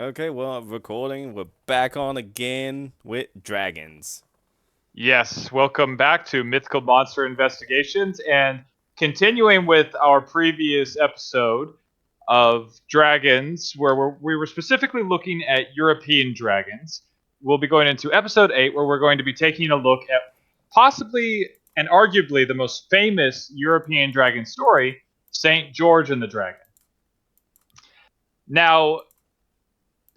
Okay, well, recording. We're back on again with dragons. Yes, welcome back to Mythical Monster Investigations, and continuing with our previous episode of dragons, where we were specifically looking at European dragons. We'll be going into episode 8, where we're going to be taking a look at possibly and arguably the most famous European dragon story, St. George and the Dragon. Now,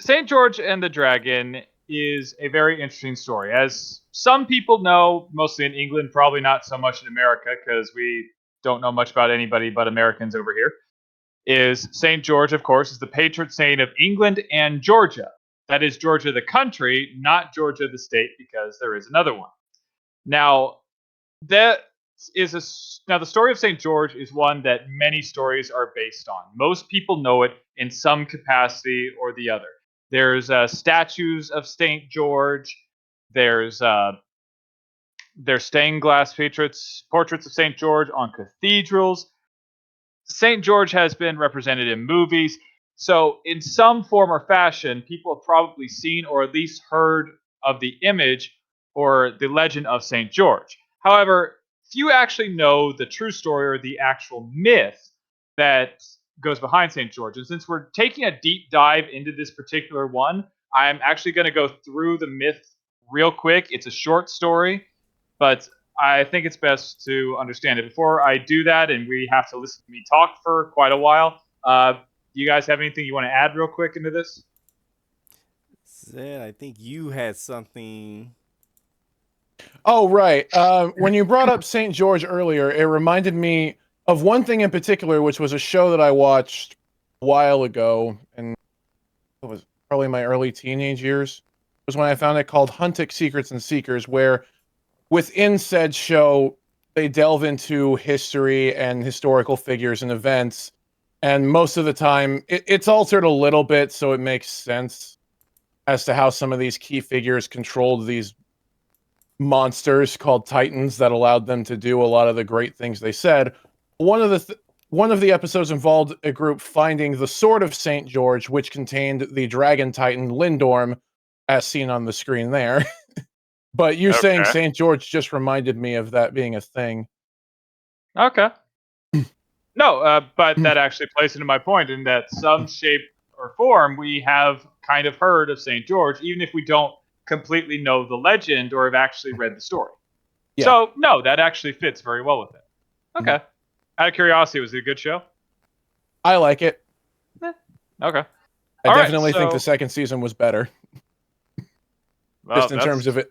St. George and the Dragon is a very interesting story. As some people know, mostly in England, probably not so much in America, because we don't know much about anybody but Americans over here, is St. George, of course, is the patron saint of England and Georgia. That is Georgia the country, not Georgia the state, because there is another one. Now, that now the story of St. George is one that many stories are based on. Most people know it in some capacity or the other. There's statues of St. George. There's stained glass portraits of St. George on cathedrals. St. George has been represented in movies. So, in some form or fashion, people have probably seen or at least heard of the image or the legend of St. George. However, few actually know the true story or the actual myth that goes behind St. George. And since we're taking a deep dive into this particular one, I'm actually going to go through the myth real quick. It's a short story, but I think it's best to understand it. Before I do that, and we have to listen to me talk for quite a while, do you guys have anything you want to add real quick into this? Zed, I think you had something. Oh, right. When you brought up St. George earlier, it reminded me of one thing in particular, which was a show that I watched a while ago, and it was probably my early teenage years, was when I found it, called Huntic Secrets and Seekers, where within said show, they delve into history and historical figures and events, and most of the time, it's altered a little bit, so it makes sense as to how some of these key figures controlled these monsters called Titans that allowed them to do a lot of the great things they said. One of the episodes involved a group finding the Sword of St. George, which contained the Dragon Titan Lindorm, as seen on the screen there. But you saying Okay. St. George just reminded me of that being a thing. Okay. No, but that actually plays into my point in that some shape or form we have kind of heard of St. George, even if we don't completely know the legend or have actually read the story. Yeah. So, no, that actually fits very well with it. Okay. Mhm. Out of curiosity, was it a good show? I like it. Okay. I All right, definitely think the so second season was better, well,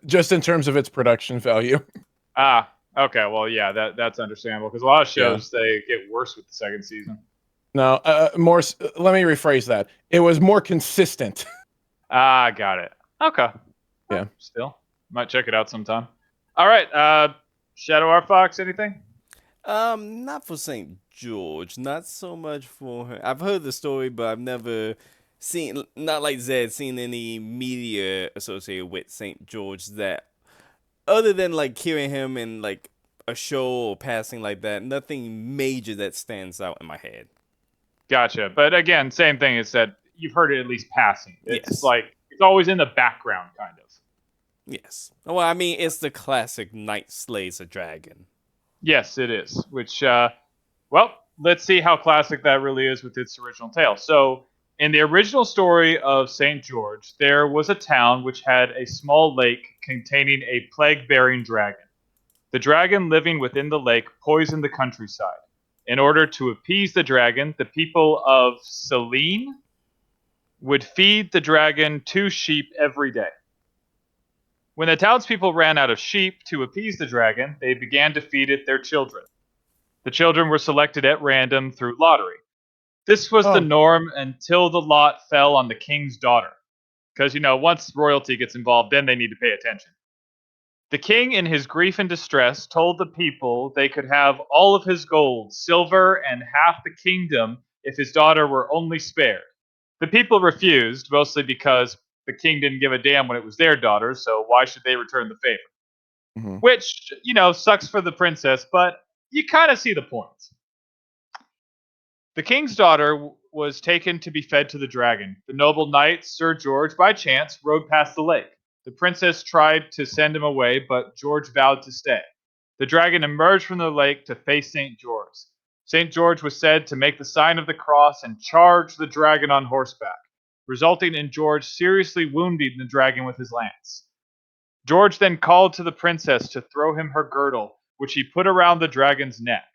just in terms of its production value. okay. Well, yeah, that's understandable because a lot of Yeah. shows they get worse with the second season. No, let me rephrase that. It was more consistent. Got it. Okay. Yeah. Still, might check it out sometime. All right. Shadow R Fox, anything? Not for St. George. Not so much for her. I've heard the story, but I've never seen, not like Zed, seen any media associated with St. George that, other than like hearing him in like a show or passing like that, nothing major that stands out in my head. Gotcha. But again, same thing is that you've heard it at least passing. It's Yes. like it's always in the background, kind of. Yes. Well, I mean, it's the classic Knight Slays a Dragon. Yes, it is. Which, well, let's see how classic that really is with its original tale. So, in the original story of St. George, there was a town which had a small lake containing a plague bearing dragon. The dragon living within the lake poisoned the countryside. In order to appease the dragon, the people of Selene would feed the dragon 2 sheep every day. When the townspeople ran out of sheep to appease the dragon, they began to feed it their children. The children were selected at random through lottery. This was the Oh, norm until the lot fell on the king's daughter. Because, once royalty gets involved, then they need to pay attention. The king, in his grief and distress, told the people they could have all of his gold, silver, and half the kingdom if his daughter were only spared. The people refused, mostly because the king didn't give a damn when it was their daughter, so why should they return the favor? mhm. Which, sucks for the princess, but you kind of see the point. The king's daughter was taken to be fed to the dragon. The noble knight, Sir George, by chance, rode past the lake. The princess tried to send him away, but George vowed to stay. The dragon emerged from the lake to face St. George. St. George was said to make the sign of the cross and charge the dragon on horseback, resulting in George seriously wounding the dragon with his lance. George then called to the princess to throw him her girdle, which he put around the dragon's neck.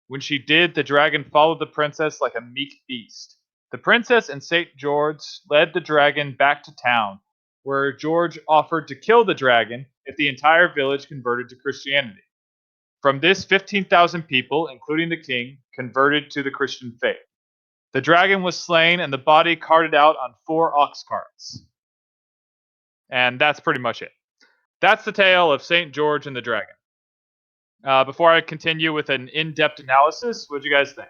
When she did, the dragon followed the princess like a meek beast. The princess and St. George led the dragon back to town, where George offered to kill the dragon if the entire village converted to Christianity. From this, 15,000 people, including the king, converted to the Christian faith. The dragon was slain and the body carted out on 4 ox carts. And that's pretty much it. That's the tale of St. George and the dragon. Before I continue with an in-depth analysis, what do you guys think?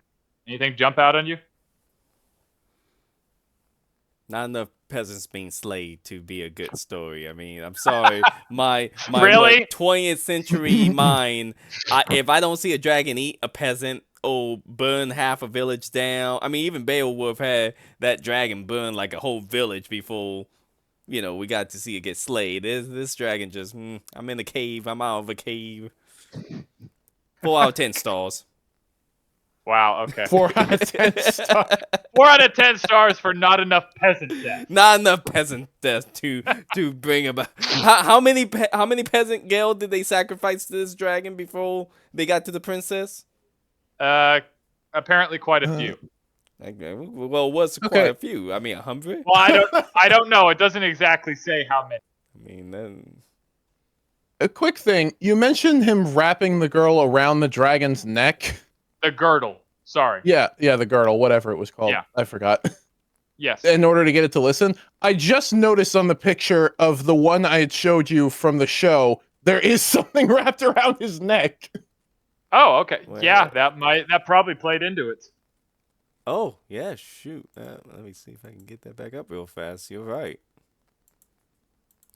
Anything jump out on you? Not enough peasants being slayed to be a good story. I mean, I'm sorry, my Really? what, 20th century mind. If I don't see a dragon eat a peasant or burn half a village down, I mean, even Beowulf had that dragon burn like a whole village before, we got to see it get slayed. This dragon just, I'm in a cave. I'm out of a cave. 4 out of 10 stars. Wow, okay. 4 out of 10 stars. 4 out of 10 stars for not enough peasant death. Not enough peasant death to bring about. How many peasant Gale did they sacrifice to this dragon before they got to the princess? Apparently quite a few. Okay, well, what's quite a few? I mean, 100. Well, I don't know. It doesn't exactly say how many. I mean, then. A quick thing. You mentioned him wrapping the girl around the dragon's neck. The girdle. Sorry. Yeah, the girdle, whatever it was called. Yeah. I forgot. Yes. In order to get it to listen. I just noticed on the picture of the one I had showed you from the show, there is something wrapped around his neck. Oh, okay. Well, yeah, that probably played into it. Oh, yeah, shoot. Let me see if I can get that back up real fast. You're right.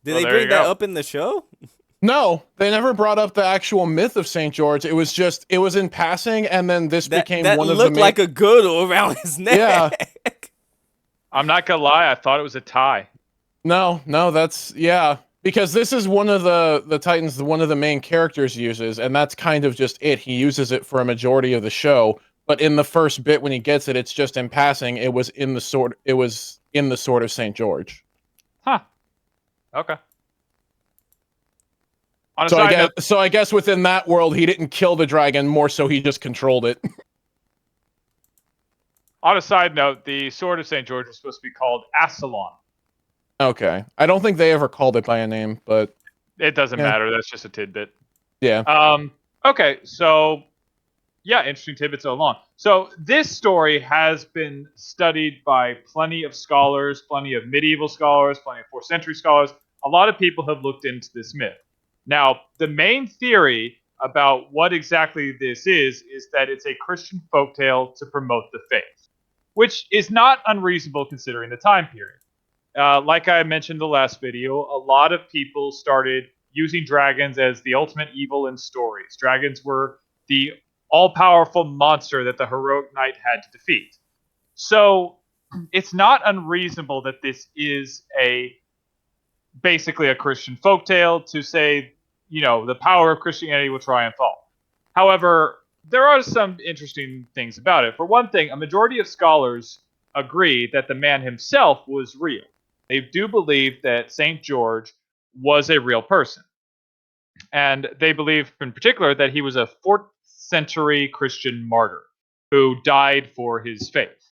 Did they bring that up in the show? No, they never brought up the actual myth of St. George. It was in passing, and then this became one of the main... That looked like a girdle around his neck. Yeah. I'm not gonna lie, I thought it was a tie. No, that's... Yeah. Because this is one of the Titans one of the main characters uses, and that's kind of just it. He uses it for a majority of the show, but in the first bit when he gets it, it's just in passing. It was in the sword of St. George. Huh. Okay. So I guess within that world, he didn't kill the dragon. More so, he just controlled it. On a side note, the sword of St. George is supposed to be called Ascalon. Okay. I don't think they ever called it by a name, but... It doesn't matter. That's just a tidbit. Yeah. Okay, so... Yeah, interesting tidbits along. So this story has been studied by plenty of scholars, plenty of medieval scholars, plenty of 4th century scholars. A lot of people have looked into this myth. Now, the main theory about what exactly this is that it's a Christian folktale to promote the faith, which is not unreasonable considering the time period. Like I mentioned in the last video, a lot of people started using dragons as the ultimate evil in stories. Dragons were the all-powerful monster that the heroic knight had to defeat. So it's not unreasonable that this is basically a Christian folktale to say, the power of Christianity will triumph all. However, there are some interesting things about it. For one thing, a majority of scholars agree that the man himself was real. They do believe that St. George was a real person. And they believe in particular that he was a 4th century Christian martyr who died for his faith.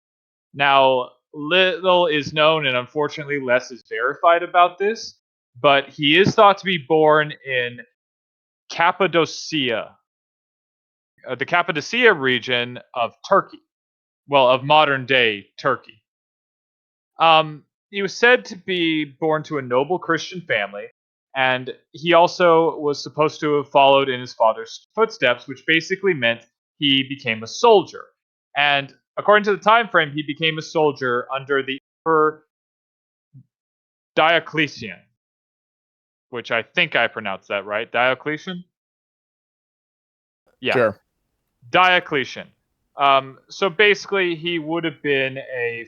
Now, little is known and unfortunately less is verified about this, but he is thought to be born in Cappadocia, the Cappadocia region of Turkey. Well, of modern day Turkey. He was said to be born to a noble Christian family, and he also was supposed to have followed in his father's footsteps, which basically meant he became a soldier. And according to the time frame, he became a soldier under the Emperor Diocletian, which I think I pronounced that right. Diocletian? Yeah. Sure. Diocletian. So basically, he would have been a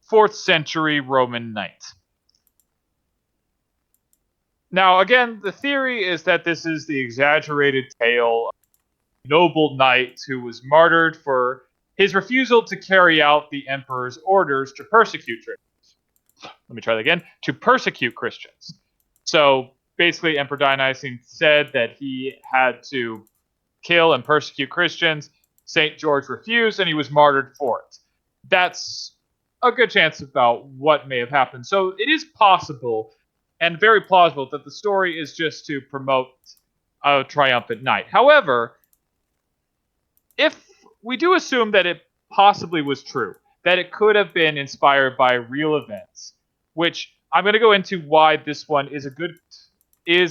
4th century Roman knight. Now, again, the theory is that this is the exaggerated tale of a noble knight who was martyred for his refusal to carry out the emperor's orders to persecute Christians. Let me try that again. To persecute Christians. So basically, Emperor Dionysius said that he had to kill and persecute Christians. St. George refused, and he was martyred for it. That's a good chance about what may have happened. So it is possible and very plausible that the story is just to promote a triumphant knight. However, if we do assume that it possibly was true, that it could have been inspired by real events, which I'm going to go into why this one is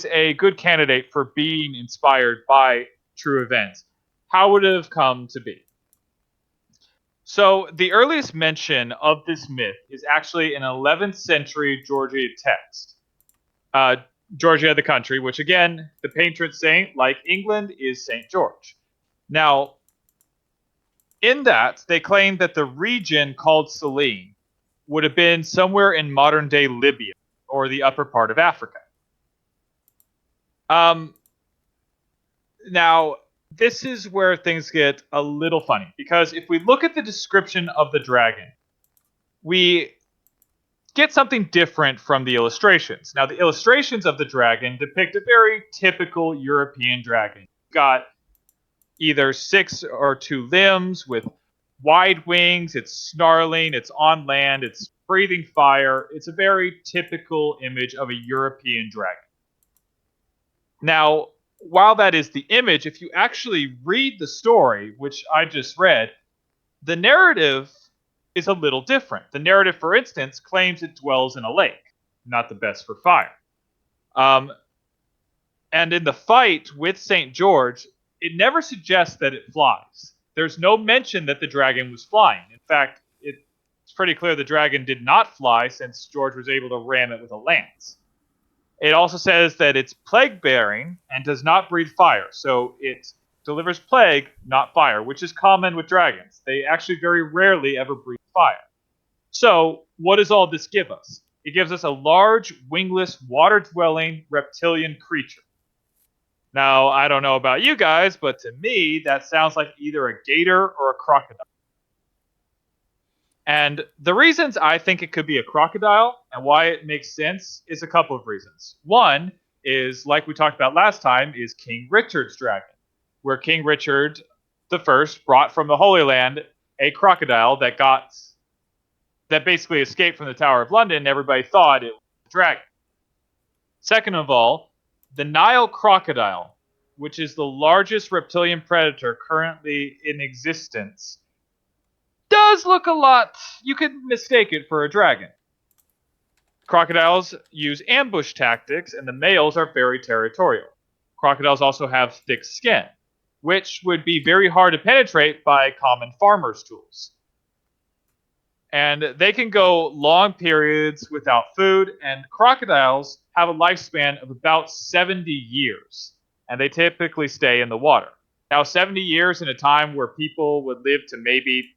a good candidate for being inspired by true events. How would it have come to be? So the earliest mention of this myth is actually an 11th century Georgia text. Georgia, the country, which again, the patron saint, like England, is St. George. Now, in that, they claim that the region called Selene would have been somewhere in modern day Libya or the upper part of Africa. Now, this is where things get a little funny, because if we look at the description of the dragon, we get something different from the illustrations. Now, the illustrations of the dragon depict a very typical European dragon. You've got either 6 or 2 limbs with wide wings, it's snarling, it's on land, it's breathing fire. It's a very typical image of a European dragon. Now, while that is the image, if you actually read the story, which I just read, the narrative is a little different. The narrative, for instance, claims it dwells in a lake, not the best for fire. And in the fight with St. George, it never suggests that it flies. There's no mention that the dragon was flying. In fact, it's pretty clear the dragon did not fly, since George was able to ram it with a lance. It also says that it's plague-bearing and does not breathe fire. So it delivers plague, not fire, which is common with dragons. They actually very rarely ever breathe fire. So what does all this give us? It gives us a large, wingless, water-dwelling reptilian creature. Now, I don't know about you guys, but to me, that sounds like either a gator or a crocodile. And the reasons I think it could be a crocodile and why it makes sense is a couple of reasons. One is, like we talked about last time, is King Richard's dragon, where King Richard I brought from the Holy Land a crocodile that basically escaped from the Tower of London. Everybody thought it was a dragon. Second of all, the Nile crocodile, which is the largest reptilian predator currently in existence, does look a lot. You could mistake it for a dragon. Crocodiles use ambush tactics, and the males are very territorial. Crocodiles also have thick skin, which would be very hard to penetrate by common farmers' tools. And they can go long periods without food, and crocodiles have a lifespan of about 70 years, and they typically stay in the water. Now, 70 years in a time where people would live to maybe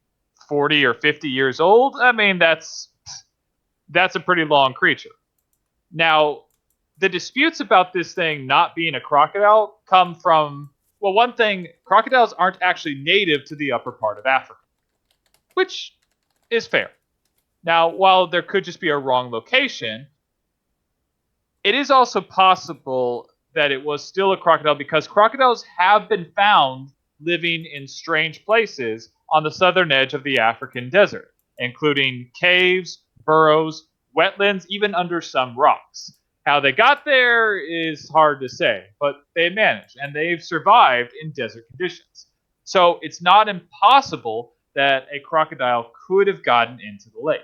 40 or 50 years old, I mean, that's a pretty long creature. Now, the disputes about this thing not being a crocodile come from, well, one thing, crocodiles aren't actually native to the upper part of Africa, which is fair. Now, while there could just be a wrong location, it is also possible that it was still a crocodile, because crocodiles have been found living in strange places on the southern edge of the African desert, including caves, burrows, wetlands, even under some rocks. How they got there is hard to say, but they managed, and they've survived in desert conditions. So it's not impossible that a crocodile could have gotten into the lake.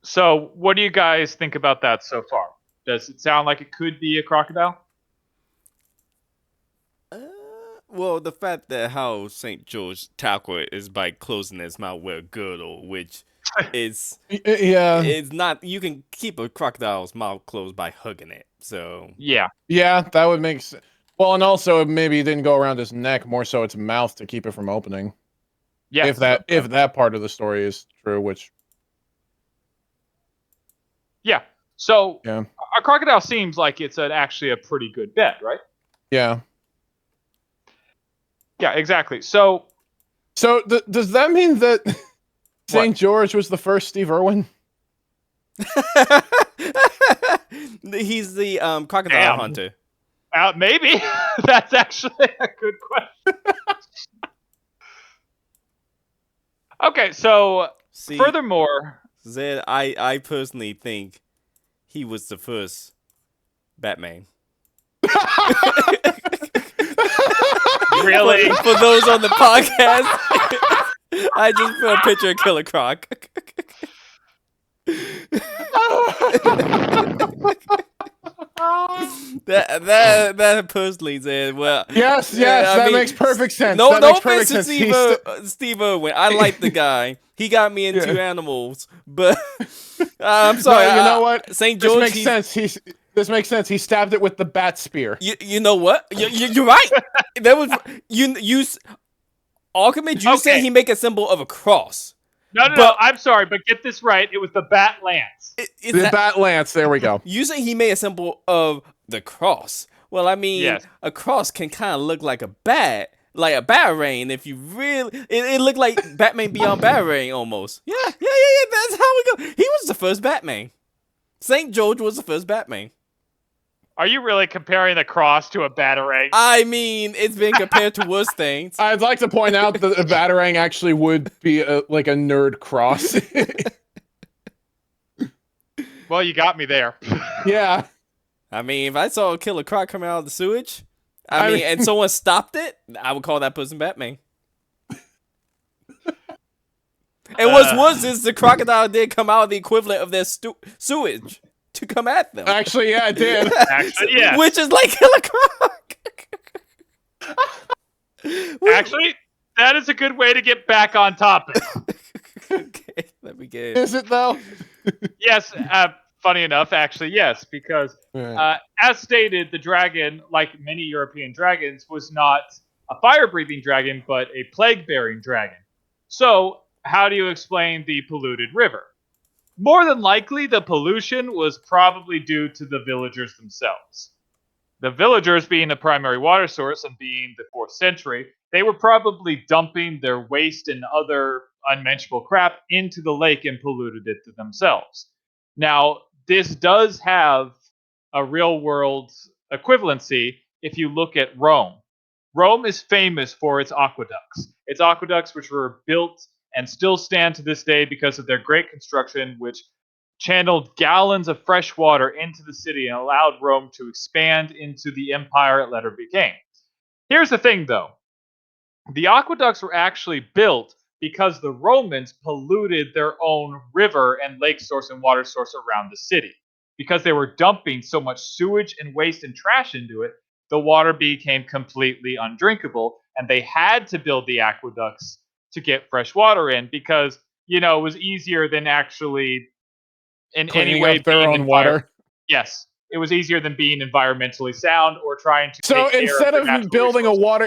So what do you guys think about that so far? Does it sound like it could be a crocodile? Well, the fact that how St. George tackled it is by closing his mouth with a girdle, which is Yeah, it's not. You can keep a crocodile's mouth closed by hugging it. So Yeah. yeah, that would make sense. Well, and also maybe it didn't go around his neck, more so its mouth to keep it from opening. Yes. If that part of the story is true, which Yeah. So yeah. a crocodile seems like it's actually a pretty good bet, right? Yeah. Yeah, exactly. So does that mean that St. George was the first Steve Irwin? He's the crocodile Damn. hunter. Maybe. That's actually a good question. Okay, so See, furthermore, Zed, I personally think he was the first Batman. really? For those on the podcast, I just put a picture of Killer Croc. that personally said, well, yes, that makes perfect sense. No, that no makes offense perfect to sense. Steve Irwin. I like the guy. He got me into animals, but I'm sorry. No, you know what? St. George. This makes sense. This makes sense. He stabbed it with the bat spear. You know what? You're right. That was you. Alchemist, you said he make a symbol of a cross. No. I'm sorry, but get this right. It was the bat lance. The bat lance. There we go. You say he made a symbol of the cross. Well, I mean, yes. A cross can kind of look like a bat, like a batarang. If you really, it looked like Batman Beyond Batarang almost. Yeah. That's how we go. He was the first Batman. St. George was the first Batman. Are you really comparing the cross to a batarang? I mean, it's been compared to worse things. I'd like to point out that a batarang actually would be like a nerd cross. Well, you got me there. Yeah. I mean, if I saw a Killer Croc coming out of the sewage, and someone stopped it, I would call that person Batman. And what's worse is the crocodile did come out of the equivalent of their sewage to come at them. Actually, yeah, it did. Actually, yeah. Which is like Killer Croc. Actually, that is a good way to get back on topic. Okay, let me get it. Is it though? Yes, funny enough, actually, yes, because as stated, the dragon, like many European dragons, was not a fire-breathing dragon, but a plague-bearing dragon. So, how do you explain the polluted river? More than likely, the pollution was probably due to the villagers themselves. The villagers being the primary water source and being the 4th century, they were probably dumping their waste and other unmentionable crap into the lake and polluted it to themselves. Now, this does have a real-world equivalency if you look at Rome. Rome is famous for its aqueducts. Its aqueducts which were built and still stand to this day because of their great construction, which channeled gallons of fresh water into the city and allowed Rome to expand into the empire it later became. Here's the thing, though. The aqueducts were actually built because the Romans polluted their own river and lake source and water source around the city. Because they were dumping so much sewage and waste and trash into it, the water became completely undrinkable, and they had to build the aqueducts to get fresh water in because, it was easier than actually in cleaning any way up their own water. Yes, it was easier than being environmentally sound or trying to. So instead of building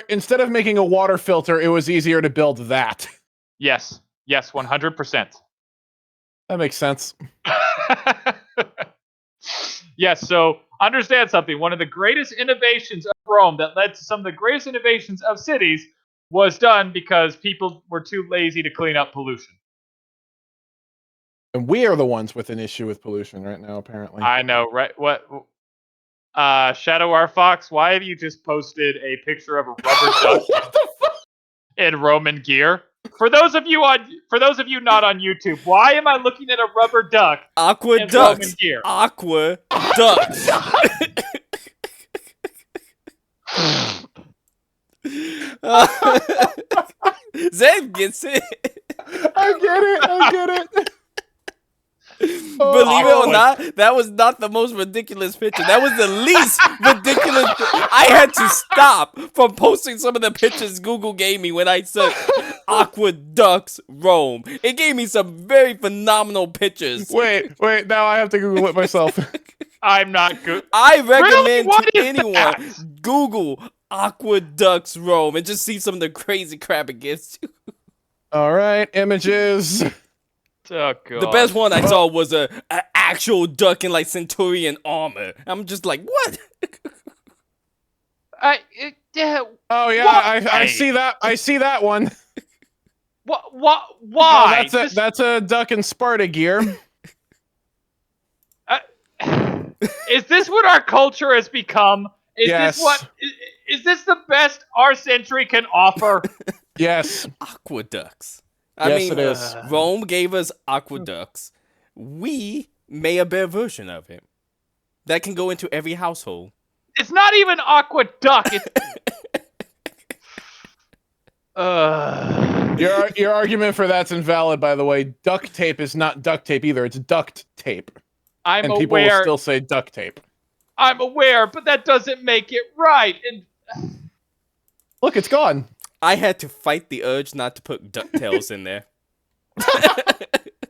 instead of making a water filter, it was easier to build that. Yes, 100%. That makes sense. Yes, so understand something. One of the greatest innovations of Rome that led to some of the greatest innovations of cities was done because people were too lazy to clean up pollution. And we are the ones with an issue with pollution right now, apparently. I know, right? What? Shadow R Fox, why have you just posted a picture of a rubber duck what the fuck? in Roman gear? For those of you not on YouTube, why am I looking at a rubber duck in Roman gear? Aqua ducks. Zed gets it. I get it. Believe it or not, that was not the most ridiculous picture. That was the least ridiculous. I had to stop from posting some of the pictures Google gave me when I said Aqueducts Rome. It gave me some very phenomenal pictures. Wait, now I have to Google it myself. I'm not good. I Really? recommend What to is anyone that? Google aqueducts Rome and just see some of the crazy crap it gets you. All right, images. Oh god. The best one I saw was a actual duck in like centurion armor. I'm just like, what? Oh yeah, Why? I see that. I see that one. What? Oh, Why? that's a duck in Sparta gear. Is this what our culture has become? Is Yes. this what? Is this the best our century can offer? Yes. Aqueducts. Yes, it is. Rome gave us aqueducts. We made a better version of it that can go into every household. It's not even aqueduct. It's. Your argument for that's invalid, by the way. Duct tape is not duct tape either. It's duct tape. I'm And aware. people will still say duct tape. I'm aware, but that doesn't make it right. And Look, it's gone. I had to fight the urge not to put DuckTales in there.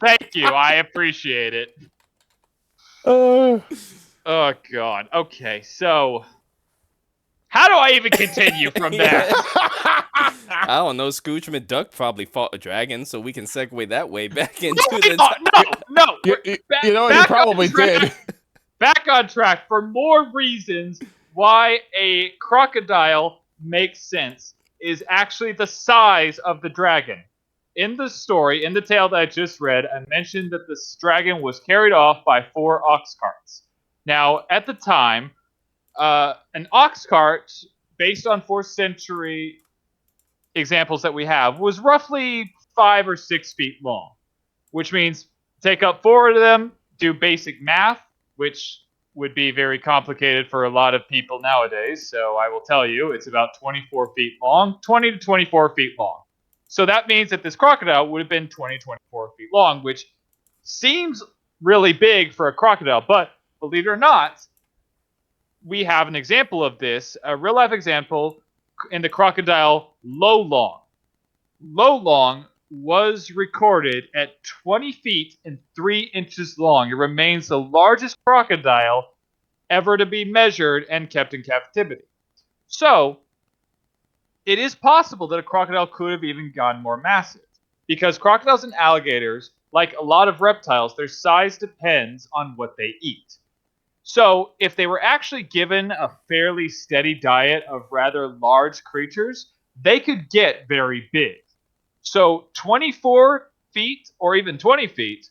thank you. I appreciate it. Uh, Oh god. Okay, so how do I even continue from there? I don't know. Scrooge McDuck probably fought a dragon, so we can segue that way back into the. No. you know, he probably did. Back on track for more reasons why a crocodile makes sense is actually the size of the dragon. In the story, in the tale that I just read, I mentioned that this dragon was carried off by 4 ox carts. Now, at the time, an ox cart, based on 4th century examples that we have, was roughly 5 or 6 feet long, which means take up 4 of them, do basic math, which would be very complicated for a lot of people nowadays. So I will tell you, it's about 24 feet long, 20 to 24 feet long. So that means that this crocodile would have been 20, 24 feet long, which seems really big for a crocodile. But believe it or not, we have an example of this, a real life example in the crocodile Lolong. Lolong was recorded at 20 feet and 3 inches long. It remains the largest crocodile ever to be measured and kept in captivity. So, it is possible that a crocodile could have even gotten more massive. Because crocodiles and alligators, like a lot of reptiles, their size depends on what they eat. So, if they were actually given a fairly steady diet of rather large creatures, they could get very big. So 24 feet or even 20 feet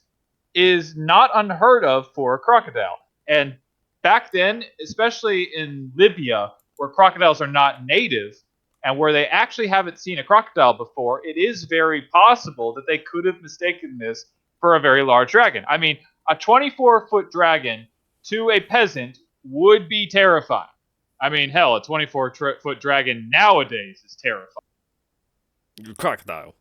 is not unheard of for a crocodile. And back then, especially in Libya, where crocodiles are not native and where they actually haven't seen a crocodile before, it is very possible that they could have mistaken this for a very large dragon. I mean, a 24-foot dragon to a peasant would be terrifying. I mean, hell, a 24-foot dragon nowadays is terrifying. Crocodile.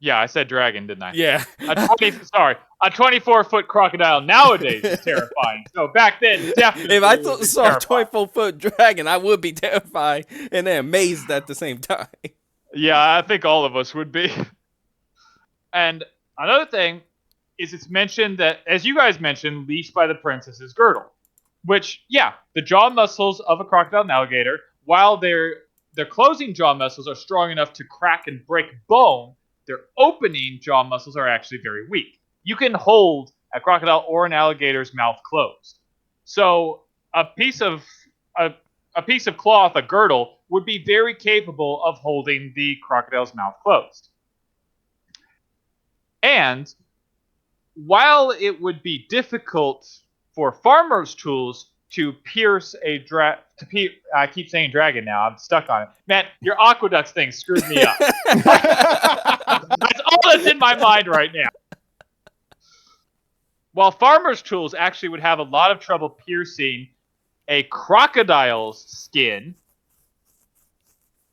Yeah, I said dragon, didn't I? Yeah. A 24-foot crocodile nowadays is terrifying. So back then, definitely. If I saw a terrifying. 24-foot dragon, I would be terrified and then amazed at the same time. Yeah, I think all of us would be. And another thing is it's mentioned that, as you guys mentioned, leashed by the princess's girdle. Which, yeah, the jaw muscles of a crocodile and alligator, while their closing jaw muscles are strong enough to crack and break bone, their opening jaw muscles are actually very weak. You can hold a crocodile or an alligator's mouth closed. So a piece of cloth, a girdle, would be very capable of holding the crocodile's mouth closed. And while it would be difficult for farmers' tools to pierce a I keep saying dragon now. I'm stuck on it. Man, your aqueducts thing screwed me up. That's all that's in my mind right now. While farmers' tools actually would have a lot of trouble piercing a crocodile's skin,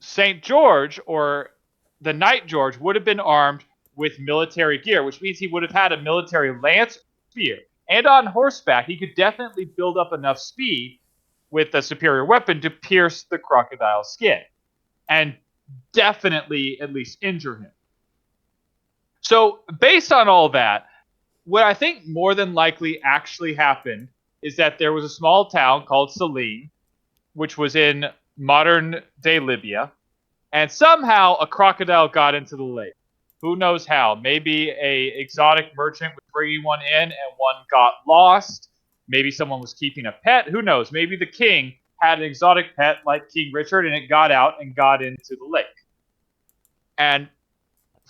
St. George, or the Knight George, would have been armed with military gear, which means he would have had a military lance spear. And on horseback, he could definitely build up enough speed with a superior weapon to pierce the crocodile's skin. And definitely at least injure him. So, based on all that, what I think more than likely actually happened is that there was a small town called Saline, which was in modern-day Libya, and somehow a crocodile got into the lake. Who knows how? Maybe a exotic merchant was bringing one in and one got lost. Maybe someone was keeping a pet. Who knows? Maybe the king had an exotic pet like King Richard and it got out and got into the lake. And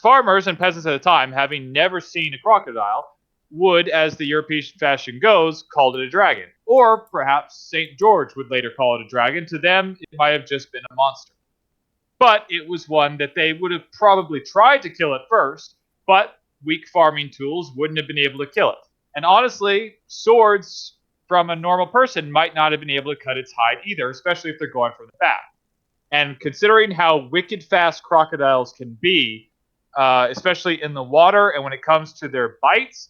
farmers and peasants at the time, having never seen a crocodile, would, as the European fashion goes, call it a dragon. Or perhaps St. George would later call it a dragon. To them, it might have just been a monster. But it was one that they would have probably tried to kill at first, but weak farming tools wouldn't have been able to kill it. And honestly, swords from a normal person might not have been able to cut its hide either, especially if they're going for the back. And considering how wicked fast crocodiles can be, especially in the water and when it comes to their bites,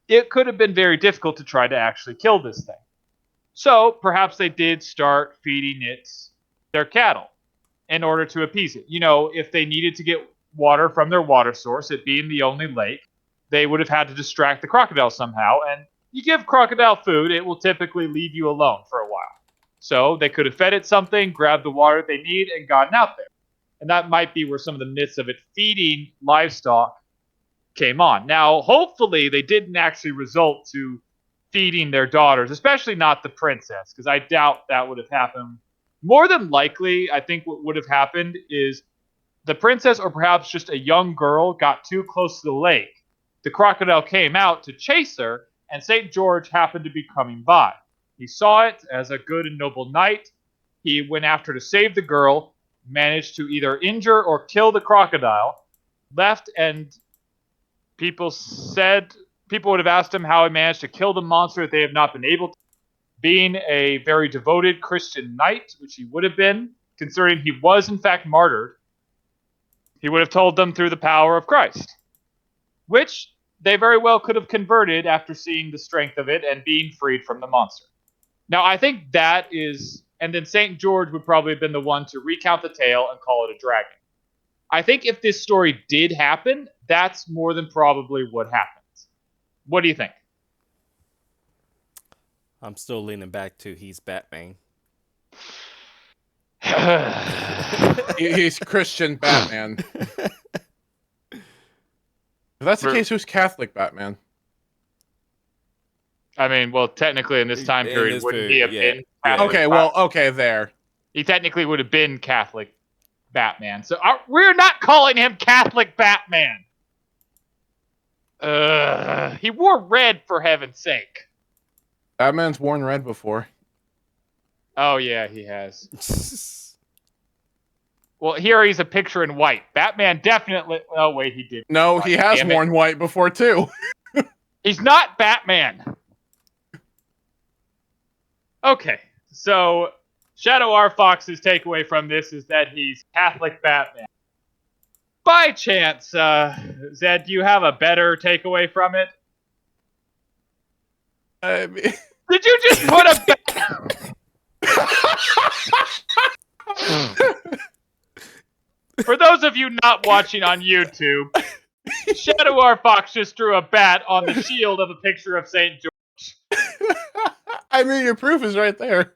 it could have been very difficult to try to actually kill this thing. So perhaps they did start feeding it their cattle in order to appease it. You know, if they needed to get water from their water source, it being the only lake, they would have had to distract the crocodile somehow. And you give crocodile food, it will typically leave you alone for a while. So they could have fed it something, grabbed the water they need, and gotten out there. And that might be where some of the myths of it feeding livestock came on. Now, hopefully, they didn't actually result to feeding their daughters, especially not the princess, because I doubt that would have happened. More than likely, I think what would have happened is the princess, or perhaps just a young girl, got too close to the lake. The crocodile came out to chase her, and St. George happened to be coming by. He saw it as a good and noble knight. He went after to save the girl, managed to either injure or kill the crocodile, left, and people would have asked him how he managed to kill the monster that they have not been able to. Being a very devoted Christian knight, which he would have been, considering he was in fact martyred, he would have told them through the power of Christ, which they very well could have converted after seeing the strength of it and being freed from the monster. Now, I think that is, and then St. George would probably have been the one to recount the tale and call it a dragon. I think if this story did happen, that's more than probably what happens. What do you think? I'm still leaning back to he's Batman. He's Christian Batman. If that's the case, who's Catholic Batman? I mean, well, technically in this time period, wouldn't he have been Catholic? Okay, well, okay, there. He technically would have been Catholic Batman. So we're not calling him Catholic Batman. He wore red, for heaven's sake. Batman's worn red before. Oh, yeah, he has. Well, here he's a picture in white. Batman definitely... Oh, wait, he did. No, he has worn white before, too. He's not Batman. Okay, so Shadow R. Fox's takeaway from this is that he's Catholic Batman. By chance, Zed, do you have a better takeaway from it? I mean... Did you just put a... For those of you not watching on YouTube, Shadow R. Fox just drew a bat on the shield of a picture of St. George. I mean, your proof is right there.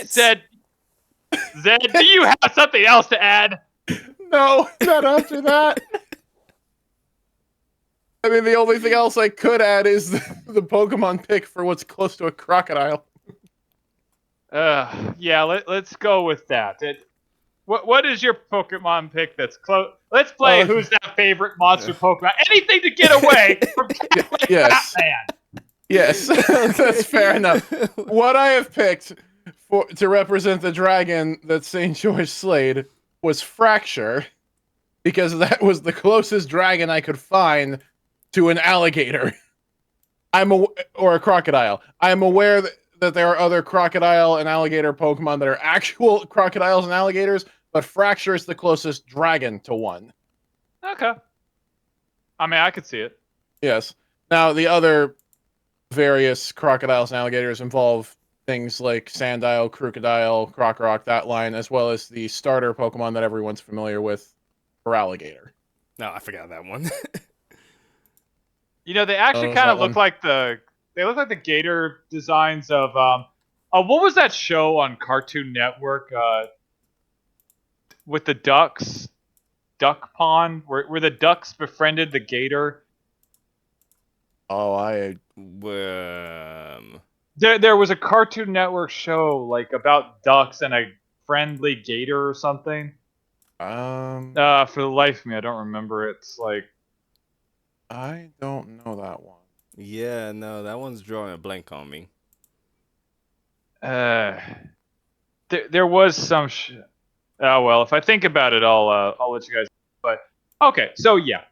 Zed, do you have something else to add? No, not after that. I mean, the only thing else I could add is the Pokemon pick for what's close to a crocodile. Yeah, let's go with that. What is your Pokemon pick that's close? Let's play Who's That Favorite Monster Pokemon. Anything to get away from Batman. Yes, that's fair enough. What I have picked to represent the dragon that St. George slayed was Fracture, because that was the closest dragon I could find to an alligator. Or a crocodile. I'm aware that there are other crocodile and alligator Pokemon that are actual crocodiles and alligators, but Fracture is the closest dragon to one. Okay. I mean, I could see it. Yes. Now, the other various crocodiles and alligators involve things like Sandile, Crocodile, Crocorock, that line, as well as the starter Pokemon that everyone's familiar with for alligator. No, I forgot that one. They actually Oh, is kind that of look one? like the gator designs of what was that show on Cartoon Network with the ducks, Duck Pond, where the ducks befriended the gator. Oh, There was a Cartoon Network show like about ducks and a friendly gator or something. For the life of me, I don't remember. It's like I don't know that one. Yeah, no, that one's drawing a blank on me. there was some. Oh well, if I think about it, I'll let you guys. But okay, so yeah,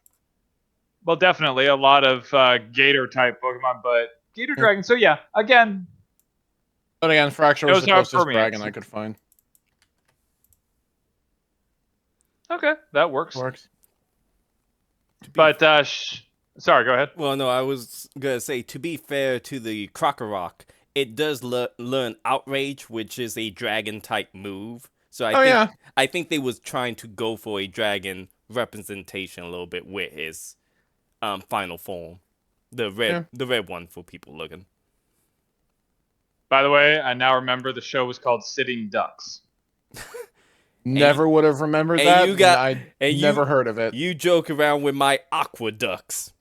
well, definitely a lot of gator type Pokemon, but Gator Dragon. So yeah, again, But again, Fracture was those the are for closest me. dragon I could find. Okay, that works. Works. But sorry, go ahead. Well, no, I was gonna say, to be fair to the Krokorok, it does learn Outrage, which is a dragon type move. So I think they was trying to go for a dragon representation a little bit with his final form, the red one for people looking. By the way, I now remember the show was called Sitting Ducks. Never would have remembered and that. you got I and never you heard of it. You joke around with my aqueducts.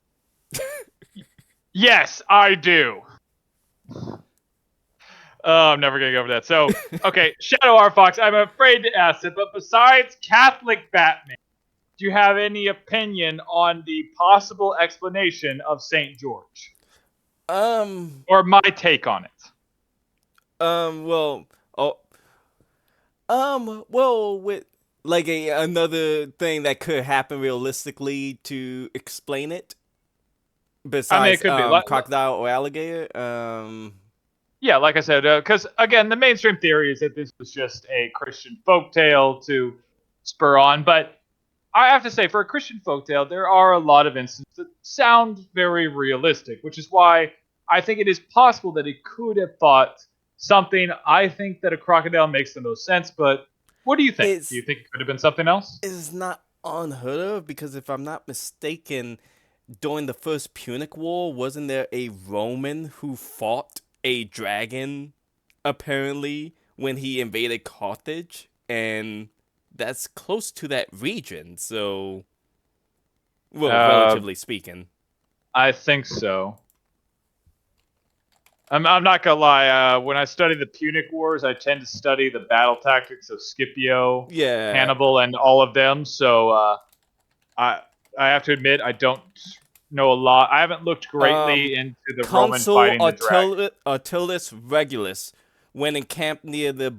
Yes, I do. Oh, I'm never going to go over that. So, okay, Shadow R Fox, I'm afraid to ask it, but besides Catholic Batman, do you have any opinion on the possible explanation of St. George? Or my take on it? Well, with like another thing that could happen realistically to explain it, besides it could be crocodile or alligator. Yeah, like I said, because again, the mainstream theory is that this was just a Christian folktale to spur on. But I have to say, for a Christian folktale, there are a lot of instances that sound very realistic, which is why I think it is possible that he could have thought something. I think that a crocodile makes the most sense, but what do you think? Do you think it could have been something else? It's not unheard of, because if I'm not mistaken, during the First Punic War, wasn't there a Roman who fought a dragon, apparently, when he invaded Carthage? And that's close to that region, so... Well, relatively speaking. I think so. I'm not gonna lie. When I study the Punic Wars, I tend to study the battle tactics of Scipio, Hannibal, and all of them. So I have to admit I don't know a lot. I haven't looked greatly into the Roman fighting the dragon. Attilius Regulus, when encamped near the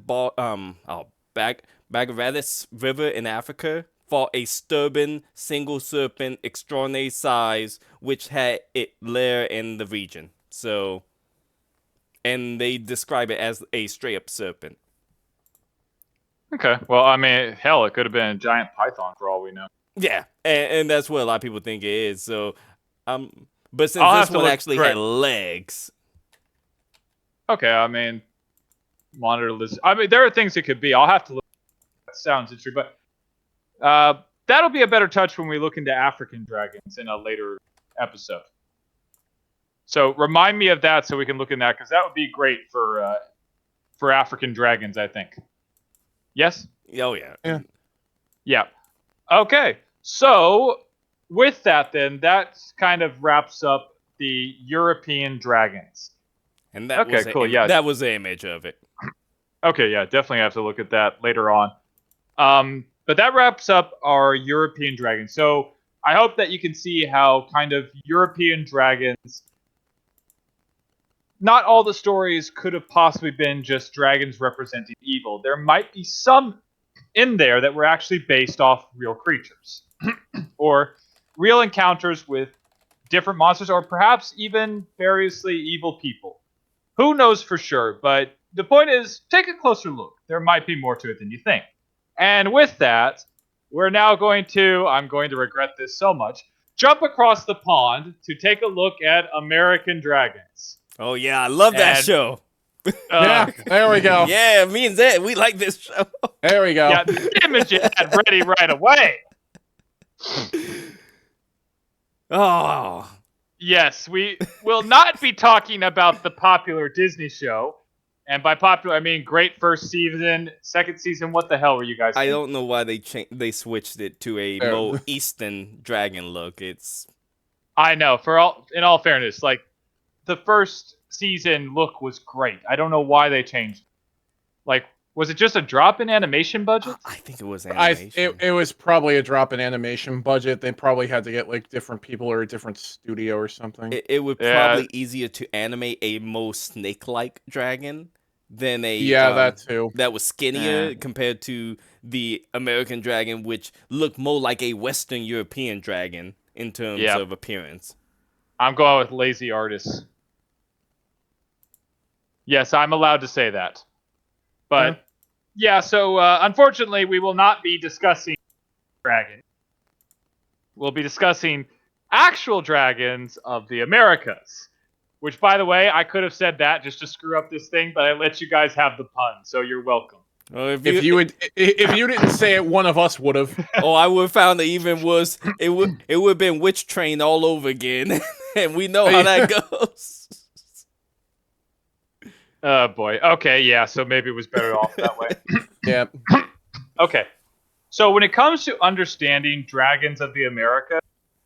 Bagiratis River in Africa, fought a stubborn single serpent extraordinary size, which had it lair in the region. So, and they describe it as a straight up serpent. Okay, well, I mean, hell, it could have been a giant python for all we know. Yeah, and that's what a lot of people think it is. So, but since this one actually had legs. Okay, I mean, monitor lizard. I mean, there are things it could be. I'll have to look. That sounds interesting, but that'll be a better touch when we look into African dragons in a later episode. So remind me of that so we can look in that, because that would be great for African dragons, I think. Yes? Oh, yeah. Yeah. Okay. So with that, then, that kind of wraps up the European dragons. And that was cool. Yeah, that was the image of it. Okay, yeah, definitely have to look at that later on. But that wraps up our European dragons. So I hope that you can see how kind of European dragons, not all the stories could have possibly been just dragons representing evil. There might be some in there that were actually based off real creatures or real encounters with different monsters, or perhaps even variously evil people. Who knows for sure, but the point is, take a closer look. There might be more to it than you think. And with that, we're now going to, I'm going to regret this so much, jump across the pond to take a look at American Dragons. Oh yeah, I love that show. Yeah, there we go. Yeah, me and Zed, we like this show. There we go. Yeah, the image you had ready right away. Oh. Yes, we will not be talking about the popular Disney show. And by popular, I mean great first season, second season. What the hell were you guys I thinking? don't know why they switched it to a more Eastern dragon look. It's I know. In all fairness, like the first season look was great. I don't know why they changed. Like, was it just a drop in animation budgets? I think it was animation. It was probably a drop in animation budget. They probably had to get like different people or a different studio or something. It would Yeah, probably easier to animate a more snake-like dragon than a Yeah, that too. that was skinnier compared to the American dragon, which looked more like a Western European dragon in terms yeah. of appearance. I'm going with lazy artists. Yes, I'm allowed to say that. But yeah, so unfortunately, we will not be discussing dragons. We'll be discussing actual dragons of the Americas. Which, by the way, I could have said that just to screw up this thing, but I let you guys have the pun, so you're welcome. Well, If you didn't say it, one of us would have. I would have found it even worse. It would have been Witch Train all over again, and we know how that goes. Oh boy. Okay, yeah, so maybe it was better off that way. Yeah. Okay. So when it comes to understanding dragons of the Americas,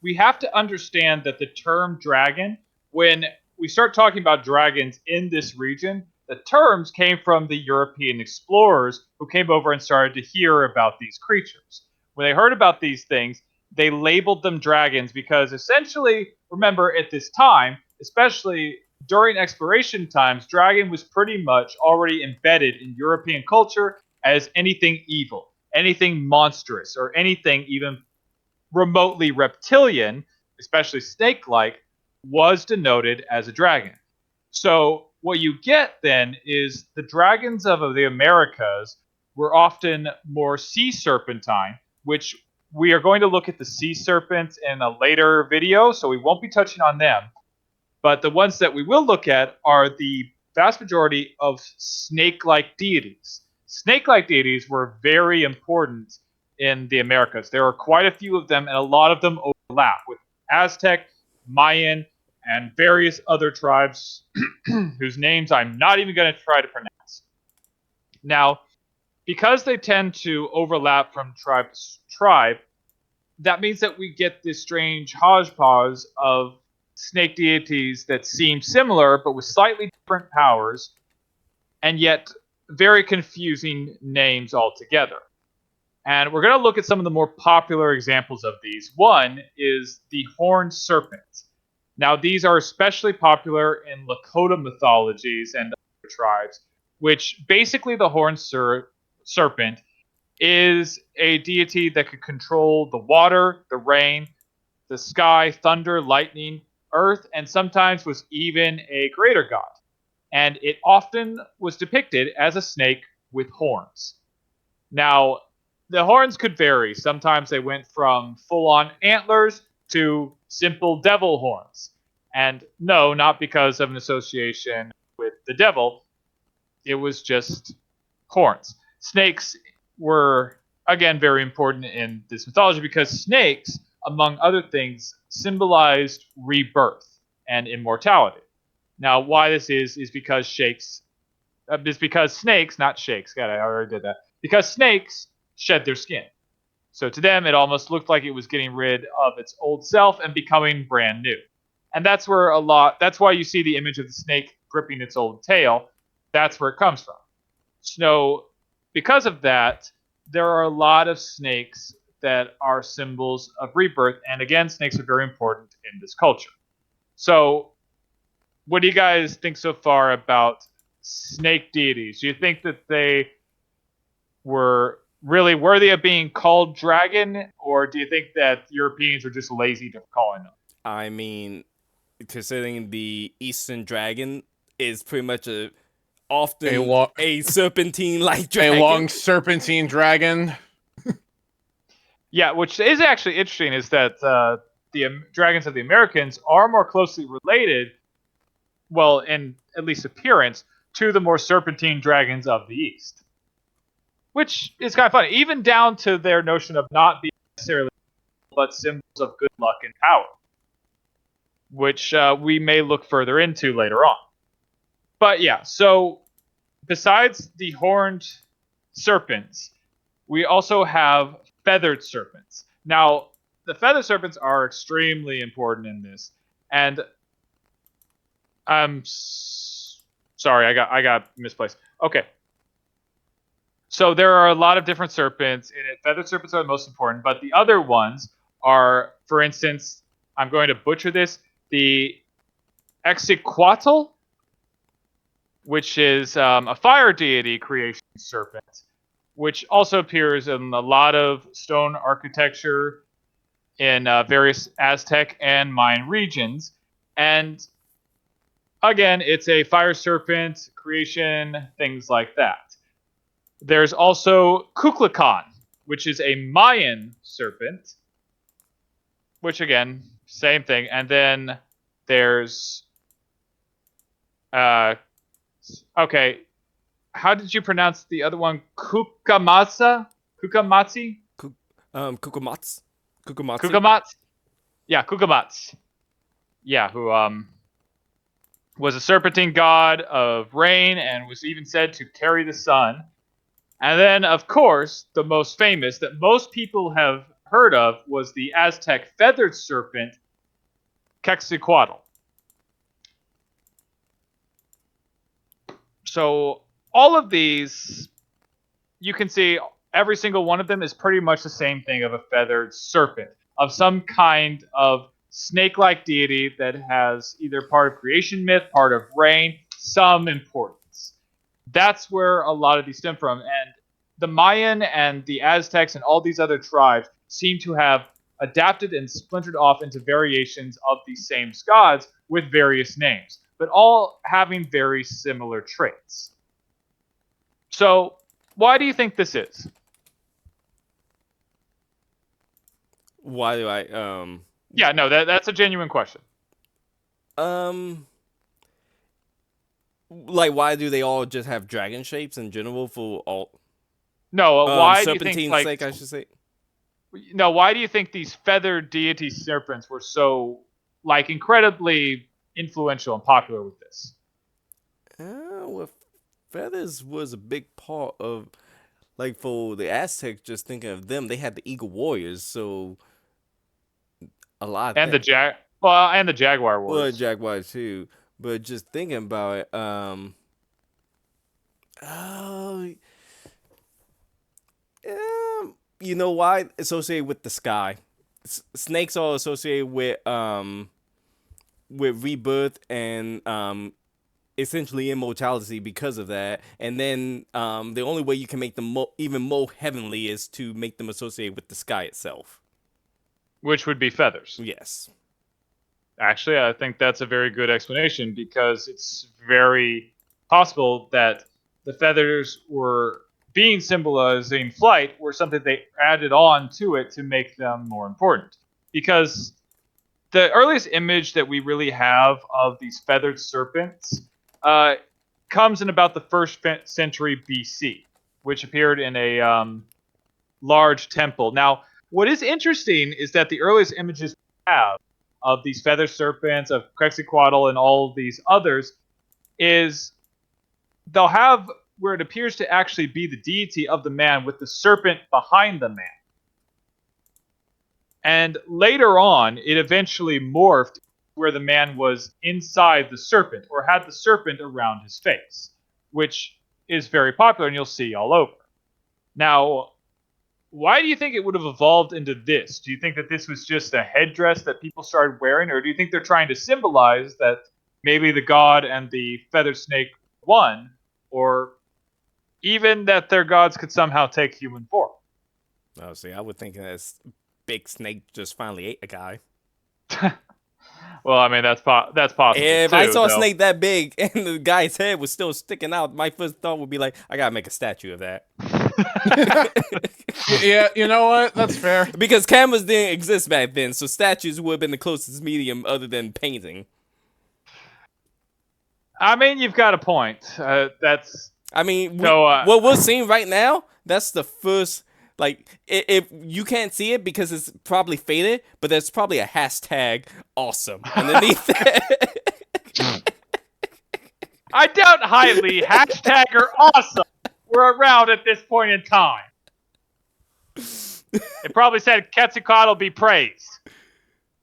we have to understand that the term dragon, when we start talking about dragons in this region, the terms came from the European explorers who came over and started to hear about these creatures. When they heard about these things, they labeled them dragons because essentially, remember at this time, especially during exploration times, dragon was pretty much already embedded in European culture as anything evil, anything monstrous, or anything even remotely reptilian, especially snake like, was denoted as a dragon. So, what you get then is the dragons of the Americas were often more sea serpentine, which we are going to look at the sea serpents in a later video, so we won't be touching on them. But the ones that we will look at are the vast majority of snake like deities. Snake like deities were very important in the Americas. There are quite a few of them, and a lot of them overlap with Aztec, Mayan, and various other tribes whose names I'm not even going to try to pronounce. Now, because they tend to overlap from tribe to tribe, that means that we get this strange hodgepodge of snake deities that seem similar but with slightly different powers, and yet very confusing names altogether. And we're going to look at some of the more popular examples of these. One is the horned serpent. Now, these are especially popular in Lakota mythologies and other tribes, which basically the horned serpent is a deity that could control the water, the rain, the sky, thunder, lightning, earth, and sometimes was even a greater god. And it often was depicted as a snake with horns. Now, the horns could vary. Sometimes they went from full on antlers to simple devil horns. And no, not because of an association with the devil, it was just horns. Snakes were, again, very important in this mythology because snakes, among other things, symbolized rebirth and immortality. Now, why this is because snakes, not shakes. God, I already did that. Because snakes shed their skin. So to them, it almost looked like it was getting rid of its old self and becoming brand new. And that's why you see the image of the snake gripping its old tail. That's where it comes from. So, because of that, there are a lot of snakes that are symbols of rebirth. And again, snakes are very important in this culture. So, what do you guys think so far about snake deities? Do you think that they were really worthy of being called dragon, or do you think that Europeans are just lazy to calling them? I mean, considering the Eastern dragon is pretty much often a serpentine-like dragon. A long serpentine dragon. Yeah, which is actually interesting is that the dragons of the Americans are more closely related, well, in at least appearance, to the more serpentine dragons of the East. Which is kind of funny, even down to their notion of not being necessarily but symbols of good luck and power. which we may look further into later on. But yeah, so besides the horned serpents, we also have feathered serpents. Now, the feathered serpents are extremely important in this, and I'm sorry, I got misplaced. Okay, so there are a lot of different serpents in it. Feathered serpents are the most important, but the other ones are, for instance, I'm going to butcher this, the Exequatl, which is a fire deity creation serpent, which also appears in a lot of stone architecture in various Aztec and Mayan regions. And again, it's a fire serpent creation, things like that. There's also Kukulkan, which is a Mayan serpent, which again, same thing. And then there's okay, how did you pronounce the other one? Kukamasa? Kukamatsi? Kukumats. Kukamats? Yeah, Kukamats. Yeah, who was a serpentine god of rain and was even said to carry the sun. And then, of course, the most famous that most people have heard of was the Aztec feathered serpent, Quetzalcoatl. So all of these, you can see every single one of them is pretty much the same thing of a feathered serpent, of some kind of snake-like deity that has either part of creation myth, part of rain, some importance. That's where a lot of these stem from. And the Mayan and the Aztecs and all these other tribes seem to have adapted and splintered off into variations of these same gods with various names, but all having very similar traits. So, why do you think this is? Why do I Yeah, no, that's a genuine question. like why do they all just have dragon shapes in general for all No, why do you think serpentine's sake, I should say? No, why do you think these feathered deity serpents were so incredibly influential and popular with this? Well, feathers was a big part of, like, for the Aztecs. Just thinking of them, they had the eagle warriors, so a lot of And that. and the jaguar Well, warriors. jaguar too, but just thinking about it, oh, you know why? Associated with the sky. Snakes are associated with rebirth and essentially immortality because of that. And then the only way you can make them even more heavenly is to make them associated with the sky itself. Which would be feathers. Yes. Actually, I think that's a very good explanation because it's very possible that the feathers were being symbolizing flight were something they added on to it to make them more important. Because the earliest image that we really have of these feathered serpents comes in about the 1st century BC, which appeared in a large temple. Now, what is interesting is that the earliest images we have of these feather serpents, of Quetzalcoatl, and all of these others, is they'll have where it appears to actually be the deity of the man with the serpent behind the man. And later on, it eventually morphed where the man was inside the serpent, or had the serpent around his face, which is very popular, and you'll see all over. Now, why do you think it would have evolved into this? Do you think that this was just a headdress that people started wearing, or do you think they're trying to symbolize that maybe the god and the feathered snake won, or even that their gods could somehow take human form? Oh, see, I would think that big snake just finally ate a guy. Well, I mean, that's possible. If too, I saw a though. snake that big and the guy's head was still sticking out, my first thought would be like, I gotta make a statue of that. Yeah, you know what? That's fair. Because cameras didn't exist back then, so statues would have been the closest medium other than painting. I mean, you've got a point. That's I mean, So, what we're seeing right now, that's the first Like, if you can't see it because it's probably faded, but there's probably a hashtag awesome underneath it. I doubt highly hashtag or awesome were around at this point in time. It probably said Quetzalcoatl be praised.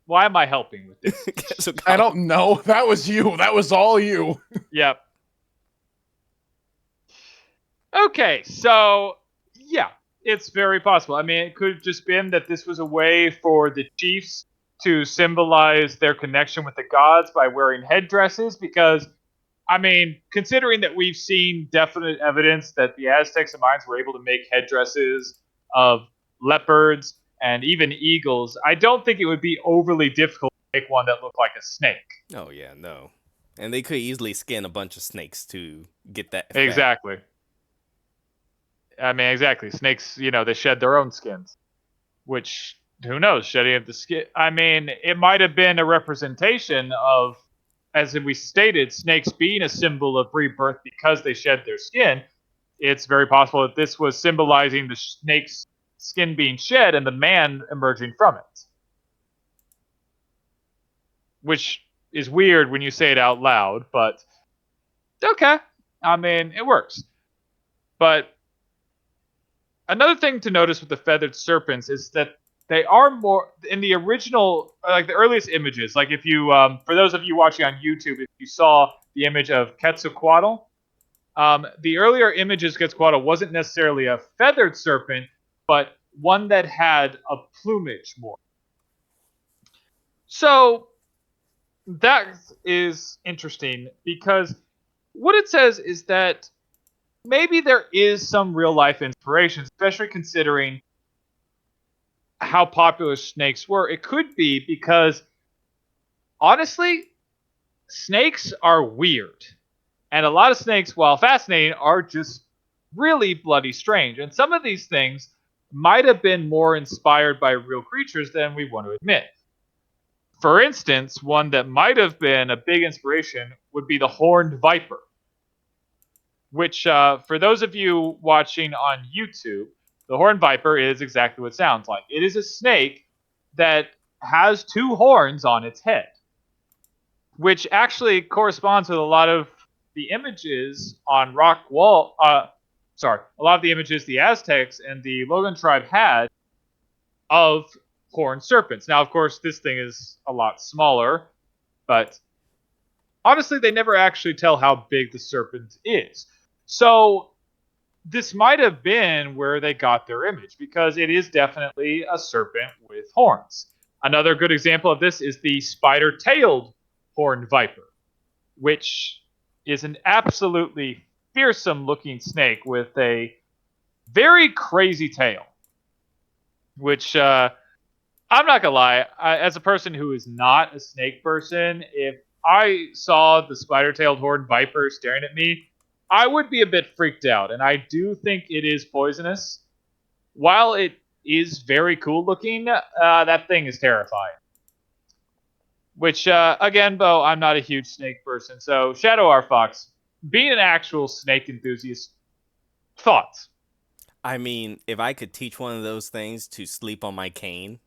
Why am I helping with this? I don't know. That was you. That was all you. Yep. Okay, so yeah, it's very possible. I mean, it could have just been that this was a way for the chiefs to symbolize their connection with the gods by wearing headdresses, because, I mean, considering that we've seen definite evidence that the Aztecs and Mayans were able to make headdresses of leopards and even eagles, I don't think it would be overly difficult to make one that looked like a snake. Oh yeah, no. And they could easily skin a bunch of snakes to get that effect. Exactly. I mean, exactly. Snakes, they shed their own skins. Which, who knows, shedding of the skin. I mean, it might have been a representation of, as we stated, snakes being a symbol of rebirth because they shed their skin. It's very possible that this was symbolizing the snake's skin being shed and the man emerging from it. Which is weird when you say it out loud, but okay. I mean, it works. But another thing to notice with the feathered serpents is that they are more in the original, like the earliest images. Like if you, for those of you watching on YouTube, if you saw the image of Quetzalcoatl, the earlier images Quetzalcoatl wasn't necessarily a feathered serpent, but one that had a plumage more. So that is interesting because what it says is that maybe there is some real life inspiration, especially considering how popular snakes were. It could be because, honestly, snakes are weird. And a lot of snakes, while fascinating, are just really bloody strange. And some of these things might have been more inspired by real creatures than we want to admit. For instance, one that might have been a big inspiration would be the horned viper, which, for those of you watching on YouTube, the horned viper is exactly what it sounds like. It is a snake that has two horns on its head, which actually corresponds with a lot of the images on rock wall. A lot of the images the Aztecs and the Logan tribe had of horned serpents. Now, of course, this thing is a lot smaller, but honestly, they never actually tell how big the serpent is. So this might have been where they got their image, because it is definitely a serpent with horns. Another good example of this is the spider-tailed horned viper, which is an absolutely fearsome-looking snake with a very crazy tail, which, I'm not gonna lie, as a person who is not a snake person, if I saw the spider-tailed horned viper staring at me, I would be a bit freaked out, and I do think it is poisonous. While it is very cool looking, that thing is terrifying. Which, again, Bo, I'm not a huge snake person, so Shadow R. Fox, being an actual snake enthusiast, thoughts? I mean, if I could teach one of those things to sleep on my cane,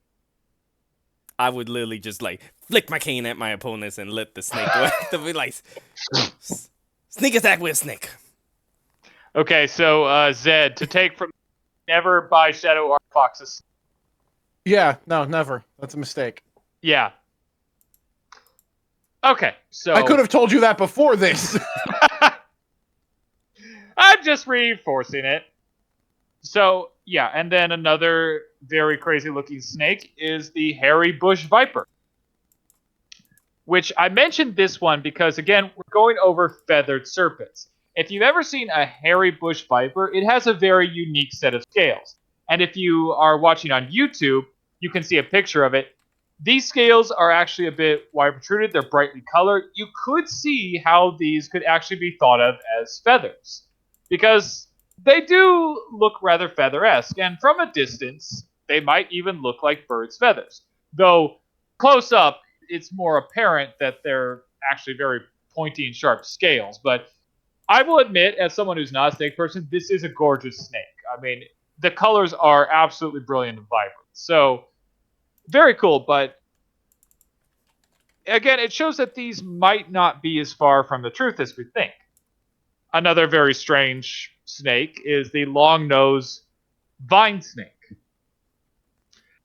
I would literally just like flick my cane at my opponents and let the snake go after me, like sneak attack with a snake. Okay, so Zed, to take from never buy Shadow R. Fox's. Yeah, no, never. That's a mistake. Yeah. Okay, so I could have told you that before this. I'm just reinforcing it. So, yeah, and then another very crazy looking snake is the hairy bush viper. Which I mentioned this one because, again, we're going over feathered serpents. If you've ever seen a hairy bush viper, it has a very unique set of scales. And if you are watching on YouTube, you can see a picture of it. These scales are actually a bit wide protruded. They're brightly colored. You could see how these could actually be thought of as feathers, because they do look rather feather-esque, and from a distance, they might even look like birds' feathers. Though, close up, it's more apparent that they're actually very pointy and sharp scales. But I will admit, as someone who's not a snake person, this is a gorgeous snake. I mean, the colors are absolutely brilliant and vibrant. So very cool, but again, it shows that these might not be as far from the truth as we think. Another very strange snake is the long-nosed vine snake.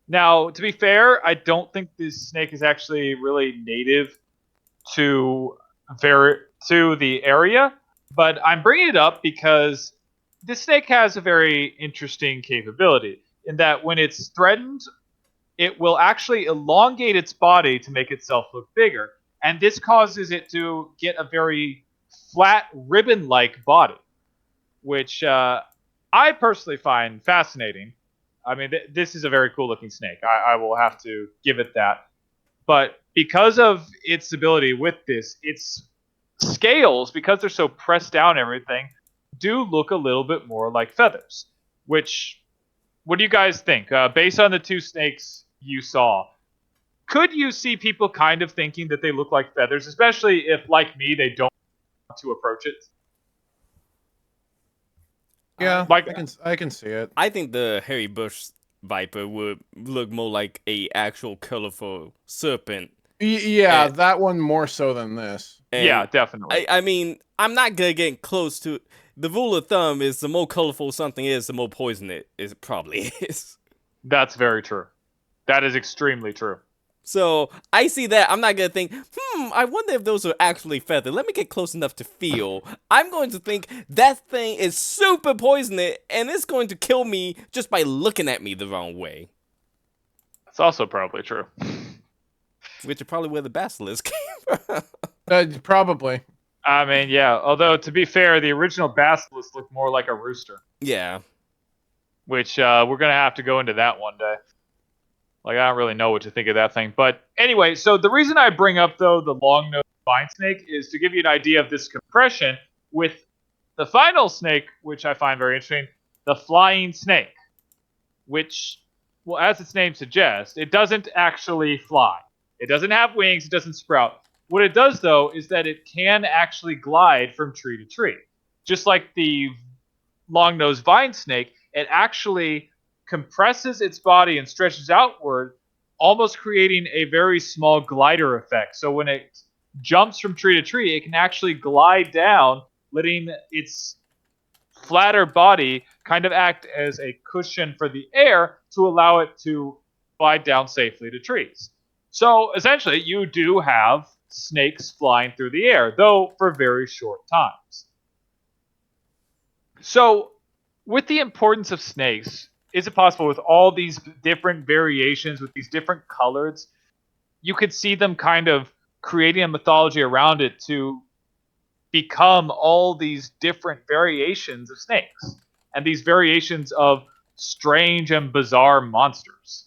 Now, to be fair, I don't think this snake is actually really native to to the area, but I'm bringing it up because this snake has a very interesting capability in that when it's threatened, it will actually elongate its body to make itself look bigger, and this causes it to get a very flat ribbon-like body, which I personally find fascinating. I mean, this is a very cool-looking snake. I will have to give it that. But because of its ability with this, its scales, because they're so pressed down and everything, do look a little bit more like feathers. Which, what do you guys think? Based on the two snakes you saw, could you see people kind of thinking that they look like feathers, especially if, like me, they don't want to approach it? Yeah, Like, I can see it. I think the hairy bush viper would look more like a actual colorful serpent. Yeah, And, that one more so than this. yeah, and definitely. I mean, I'm not gonna get close to. The rule of thumb is the more colorful something is, the more poison it probably is. That's very true. That is extremely true. So I see that. I'm not gonna think, I wonder if those are actually feathers. Let me get close enough to feel. I'm going to think that thing is super poisonous and it's going to kill me just by looking at me the wrong way. That's also probably true. Which is probably where the basilisk came from. Probably. I mean, yeah. Although, to be fair, the original basilisk looked more like a rooster, Yeah. which we're going to have to go into that one day. Like, I don't really know what to think of that thing. But anyway, so the reason I bring up, though, the long-nosed vine snake is to give you an idea of this compression with the final snake, which I find very interesting, the flying snake, which, well, as its name suggests, it doesn't actually fly. It doesn't have wings. It doesn't sprout. What it does, though, is that it can actually glide from tree to tree. Just like the long-nosed vine snake, it actually compresses its body and stretches outward, almost creating a very small glider effect. So when it jumps from tree to tree, it can actually glide down, letting its flatter body kind of act as a cushion for the air to allow it to glide down safely to trees. So essentially, you do have snakes flying through the air, though for very short times. So, with the importance of snakes, is it possible with all these different variations, with these different colors, you could see them kind of creating a mythology around it to become all these different variations of snakes and these variations of strange and bizarre monsters,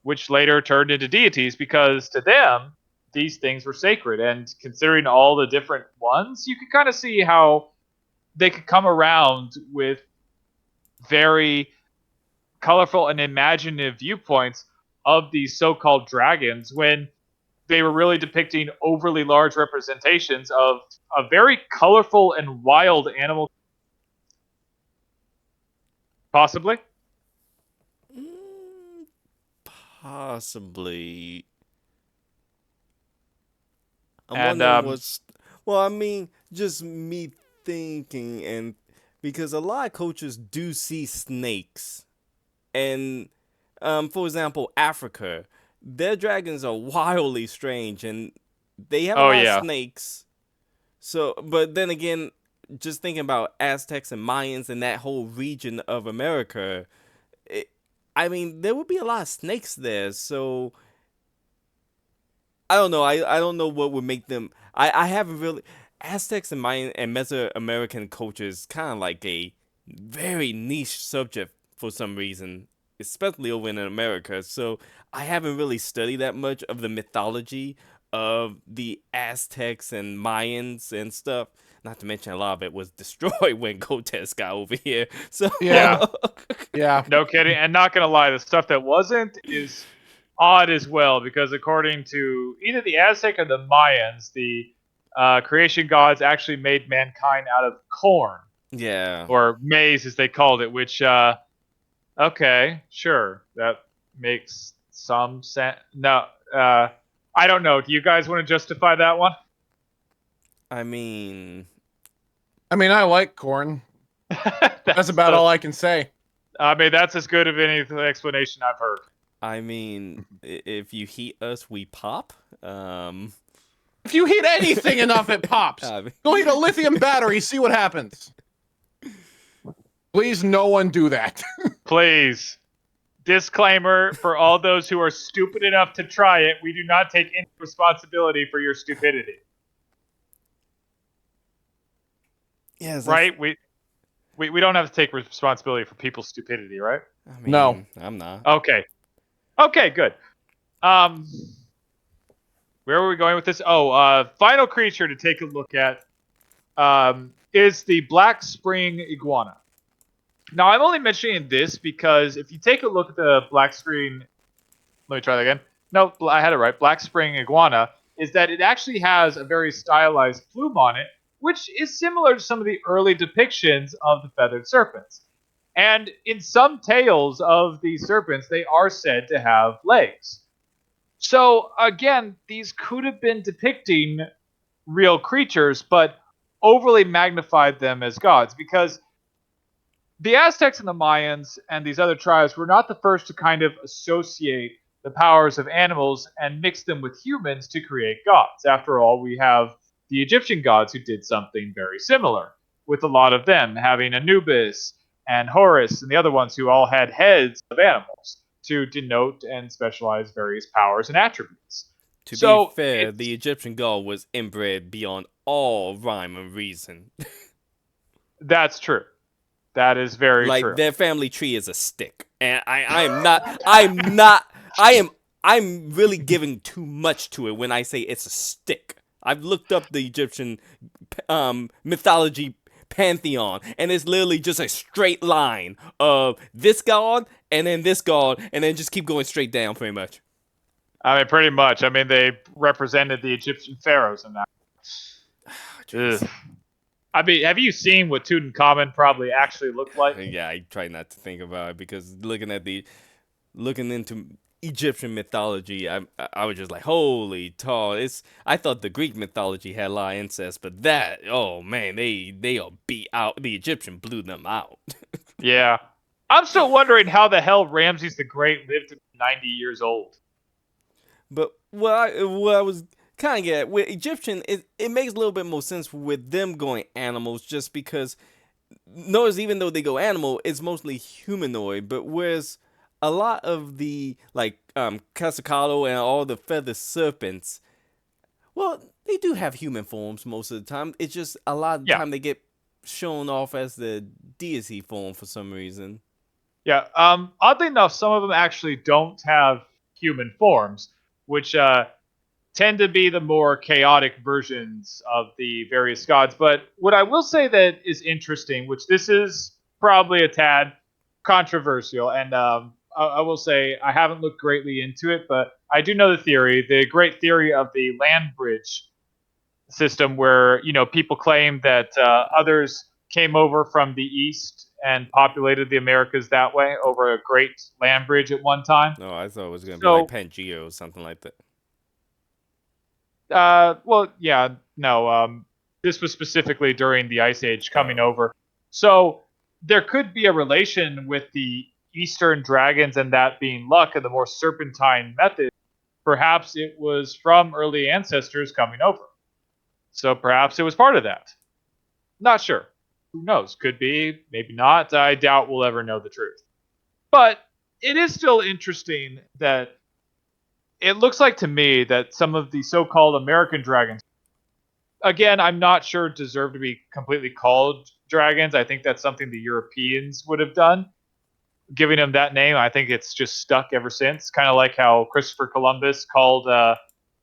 which later turned into deities because to them, these things were sacred. And considering all the different ones, you can kind of see how they could come around with very colorful and imaginative viewpoints of these so-called dragons when they were really depicting overly large representations of a very colorful and wild animal. Possibly. Mm, possibly. I'm And wondering what's. Well, I mean, just me thinking, and because a lot of coaches do see snakes, and for example, Africa, their dragons are wildly strange, and they have a oh lot of yeah, snakes. So, but then again, just thinking about Aztecs and Mayans and that whole region of America, it, I mean, there would be a lot of snakes there. So I don't know. I don't know what would make them. I haven't really. Aztecs and Mayan and Mesoamerican cultures kind of like a very niche subject for some reason, especially over in America. So I haven't really studied that much of the mythology of the Aztecs and Mayans and stuff. Not to mention a lot of it was destroyed when Cortez got over here. So Yeah. Yeah. no kidding. And not gonna lie, the stuff that wasn't is odd as well because according to either the Aztec or the Mayans, the creation gods actually made mankind out of corn yeah. or maize, as they called it, which Okay, sure. That makes some sense. No, I don't know. Do you guys want to justify that one? I mean, I like corn. That's about the. all I can say. I mean, that's as good of any explanation I've heard. if you heat us, we pop. Um, If you heat anything enough, it pops. I mean, Go heat a lithium battery, see what happens. Please, no one do that. Please. Disclaimer for all those who are stupid enough to try it: we do not take any responsibility for your stupidity. yes, Right? We don't have to take responsibility for people's stupidity, right? I No. mean, I'm not. Okay. Okay, good. Um, where were we going with this? Oh, final creature to take a look at is the black spring iguana. Now, I'm only mentioning this because if you take a look at the black spring, let me try that again. No, I had it right. Black spring iguana is that it actually has a very stylized plume on it, which is similar to some of the early depictions of the feathered serpents. And in some tales of these serpents, they are said to have legs. So again, these could have been depicting real creatures, but overly magnified them as gods because the Aztecs and the Mayans and these other tribes were not the first to kind of associate the powers of animals and mix them with humans to create gods. After all, we have the Egyptian gods who did something very similar, with a lot of them having Anubis and Horus and the other ones who all had heads of animals to denote and specialize various powers and attributes. To be So fair, it's the Egyptian god was inbred beyond all rhyme and reason. that's true. That is very Like true. their family tree is a stick, and I'm really giving too much to it when I say it's a stick. I've looked up the Egyptian mythology pantheon, and it's literally just a straight line of this god and then this god, and then just keep going straight down, pretty much. I mean, pretty much. I mean, they represented the Egyptian pharaohs in that. Ugh. I mean, have you seen what Tutankhamun probably actually looked like? Yeah, I try not to think about it because looking into Egyptian mythology, I was just like, holy tall. I thought the Greek mythology had a lot of incest, but that, oh man, they are beat out. The Egyptian blew them out. Yeah. I'm still wondering how the hell Ramses the Great lived to be 90 years old. But what I was kind of get with Egyptian, it makes a little bit more sense with them going animals, just because notice even though they go animal, it's mostly humanoid. But whereas a lot of the like Casacalo and all the feather serpents, well, they do have human forms most of the time. It's just a lot of the Yeah. time they get shown off as the deity form for some reason. Yeah. Oddly enough, some of them actually don't have human forms, which tend to be the more chaotic versions of the various gods. But what I will say that is interesting, which this is probably a tad controversial, and I will say I haven't looked greatly into it, but I do know the great theory of the land bridge system, where people claim that others came over from the east and populated the Americas that way over a great land bridge at one time. No, I thought it was gonna be like So Pangea or something like that. Well, yeah, no. This was specifically during the Ice Age coming Oh, over. So there could be a relation with the Eastern dragons and that being luck and the more serpentine method. Perhaps it was from early ancestors coming over. So perhaps it was part of that. Not sure. Who knows? Could be, maybe not. I doubt we'll ever know the truth. But it is still interesting that it looks like to me that some of the so-called American dragons, again, I'm not sure deserve to be completely called dragons. I think that's something the Europeans would have done, giving them that name. I think it's just stuck ever since, kind of like how Christopher Columbus called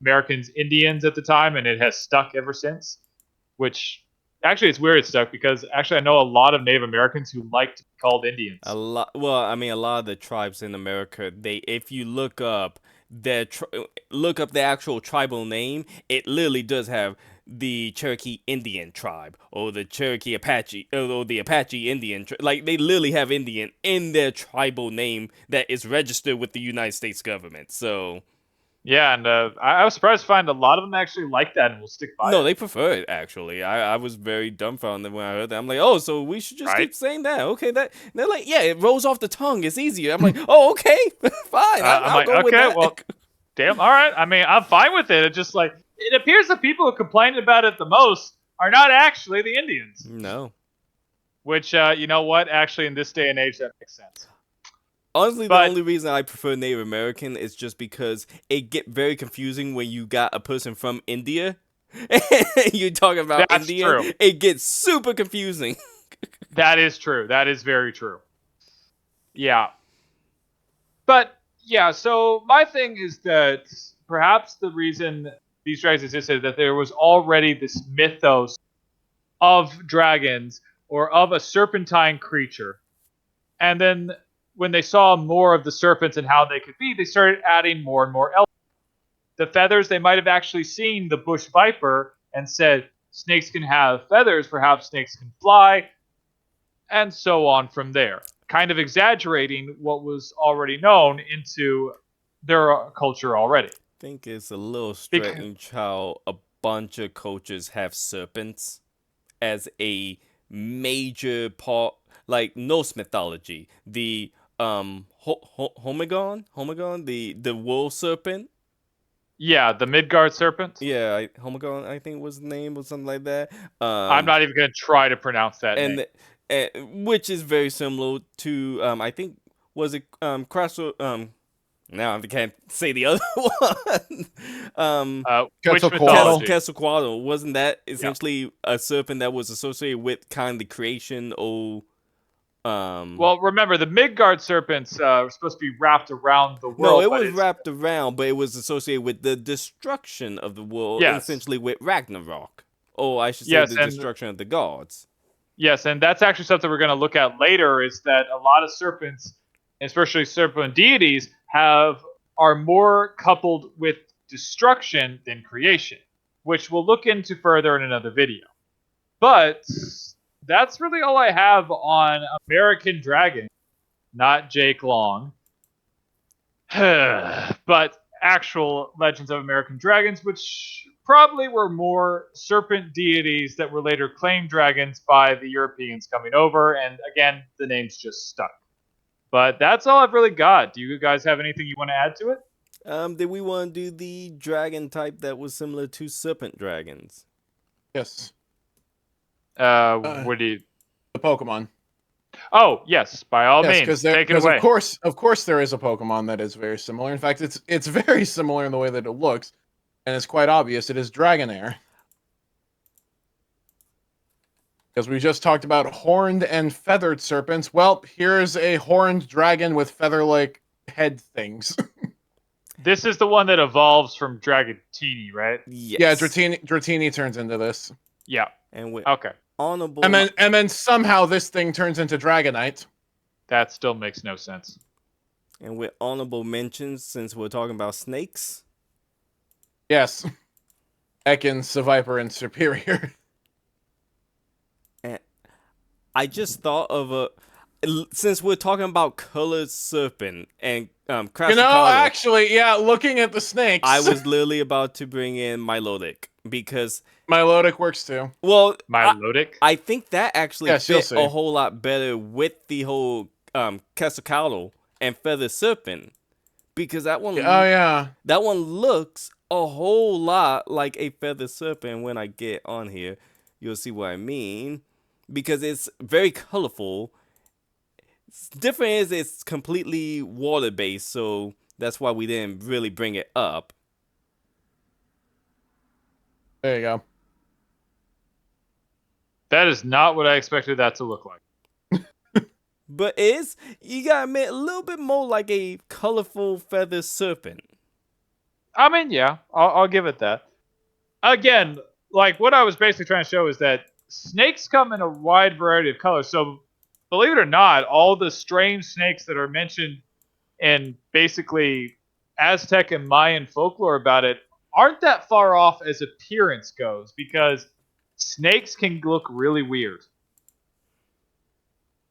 Americans Indians at the time, and it has stuck ever since. Which actually, it's weird it's stuck because actually I know a lot of Native Americans who like to be called a Indians. lot. Well, I mean, a lot of the tribes in America, they if you look up, look up the actual tribal name, it literally does have the Cherokee Indian tribe or the Cherokee Apache or the Apache Indian like they literally have Indian in their tribal name that is registered with the United States government. So Yeah, and I was surprised to find a lot of them actually like that and will stick by no, it. they prefer it actually. I was very dumbfounded when I heard that. I'm like, oh, so we should just Right? keep saying that. Okay, that they're like, yeah, it rolls off the tongue. It's easier. I'm like, oh, okay, fine. I'm I'll like, go with okay, that. well, damn, all right. I mean, I'm fine with it. It just like it appears the people who complain about it the most are not actually the Indians. No. Which, you know what? Actually, in this day and age, that makes sense. Honestly, the But only reason I prefer Native American is just because it get very confusing when you got a person from India and you talk about that's Indian. true. It gets super confusing. That is true. That is very true. Yeah. But yeah, so my thing is that perhaps the reason these dragons existed is that there was already this mythos of dragons or of a serpentine creature. And then when they saw more of the serpents and how they could be, they started adding more and more elements. The feathers, they might have actually seen the bush viper and said, snakes can have feathers, perhaps snakes can fly, and so on from there. Kind of exaggerating what was already known into their culture already. I think it's a little Because, strange how a bunch of cultures have serpents as a major part, like Norse mythology. The Homagon, the wool serpent. yeah, the Midgard serpent. Yeah, Homagon, I think was the name or something like that. I'm not even going to try to pronounce that name. Which is very similar to I think was it Crasso now I can't say the other one. Which Quetzalcoatl. mythology? Quetzalcoatl, wasn't that Yeah. essentially a serpent that was associated with kind of the creation or Well, remember, the Midgard serpents were supposed to be wrapped around the no, world. it but was it's, wrapped around, but it was associated with the destruction of the world, and Yes. essentially with Ragnarok. Or I should say Yes, the and destruction of the gods. yes, and that's actually something we're going to look at later. Is that a lot of serpents, especially serpent deities, are more coupled with destruction than creation, which we'll look into further in another video. But that's really all I have on American Dragon, not Jake Long. But actual Legends of American Dragons, which probably were more serpent deities that were later claimed dragons by the Europeans coming over, and again, the names just stuck. But that's all I've really got. Do you guys have anything you want to add to it? Did we want to do the dragon type that was similar to serpent dragons? Yes. What do you? The Pokemon. Oh, yes, by all Yes, means, because take it away. of course, there is a Pokemon that is very similar. In fact, it's very similar in the way that it looks, and it's quite obvious. It is Dragonair. Because we just talked about horned and feathered serpents. Well, here's a horned dragon with feather-like head things. This is the one that evolves from Dragontini, right? Yes. Yeah, Dratini turns into this. Yeah. And with Okay. honorable. And then somehow this thing turns into Dragonite. That still makes no sense. And with honorable mentions, since we're talking about snakes. Yes. Ekans, Seviper, and Superior. And I just thought of since we're talking about colored serpent and Actually, yeah, looking at the snakes. I was literally about to bring in Milotic because Milotic works too. well, Milotic? I think that actually Yes, you'll fit see. a whole lot better with the whole Quetzalcoatl and feather serpent because that one yeah. that one looks a whole lot like a feather serpent. When I get on here, you'll see what I mean because it's very colorful. Different is it's completely water based, so that's why we didn't really bring it up. There you go. That is not what I expected that to look like. But it's, you gotta admit, a little bit more like a colorful feather serpent. I mean, yeah, I'll give it that. Again, like what I was basically trying to show is that snakes come in a wide variety of colors. So, believe it or not, all the strange snakes that are mentioned in basically Aztec and Mayan folklore about it aren't that far off as appearance goes, because snakes can look really weird.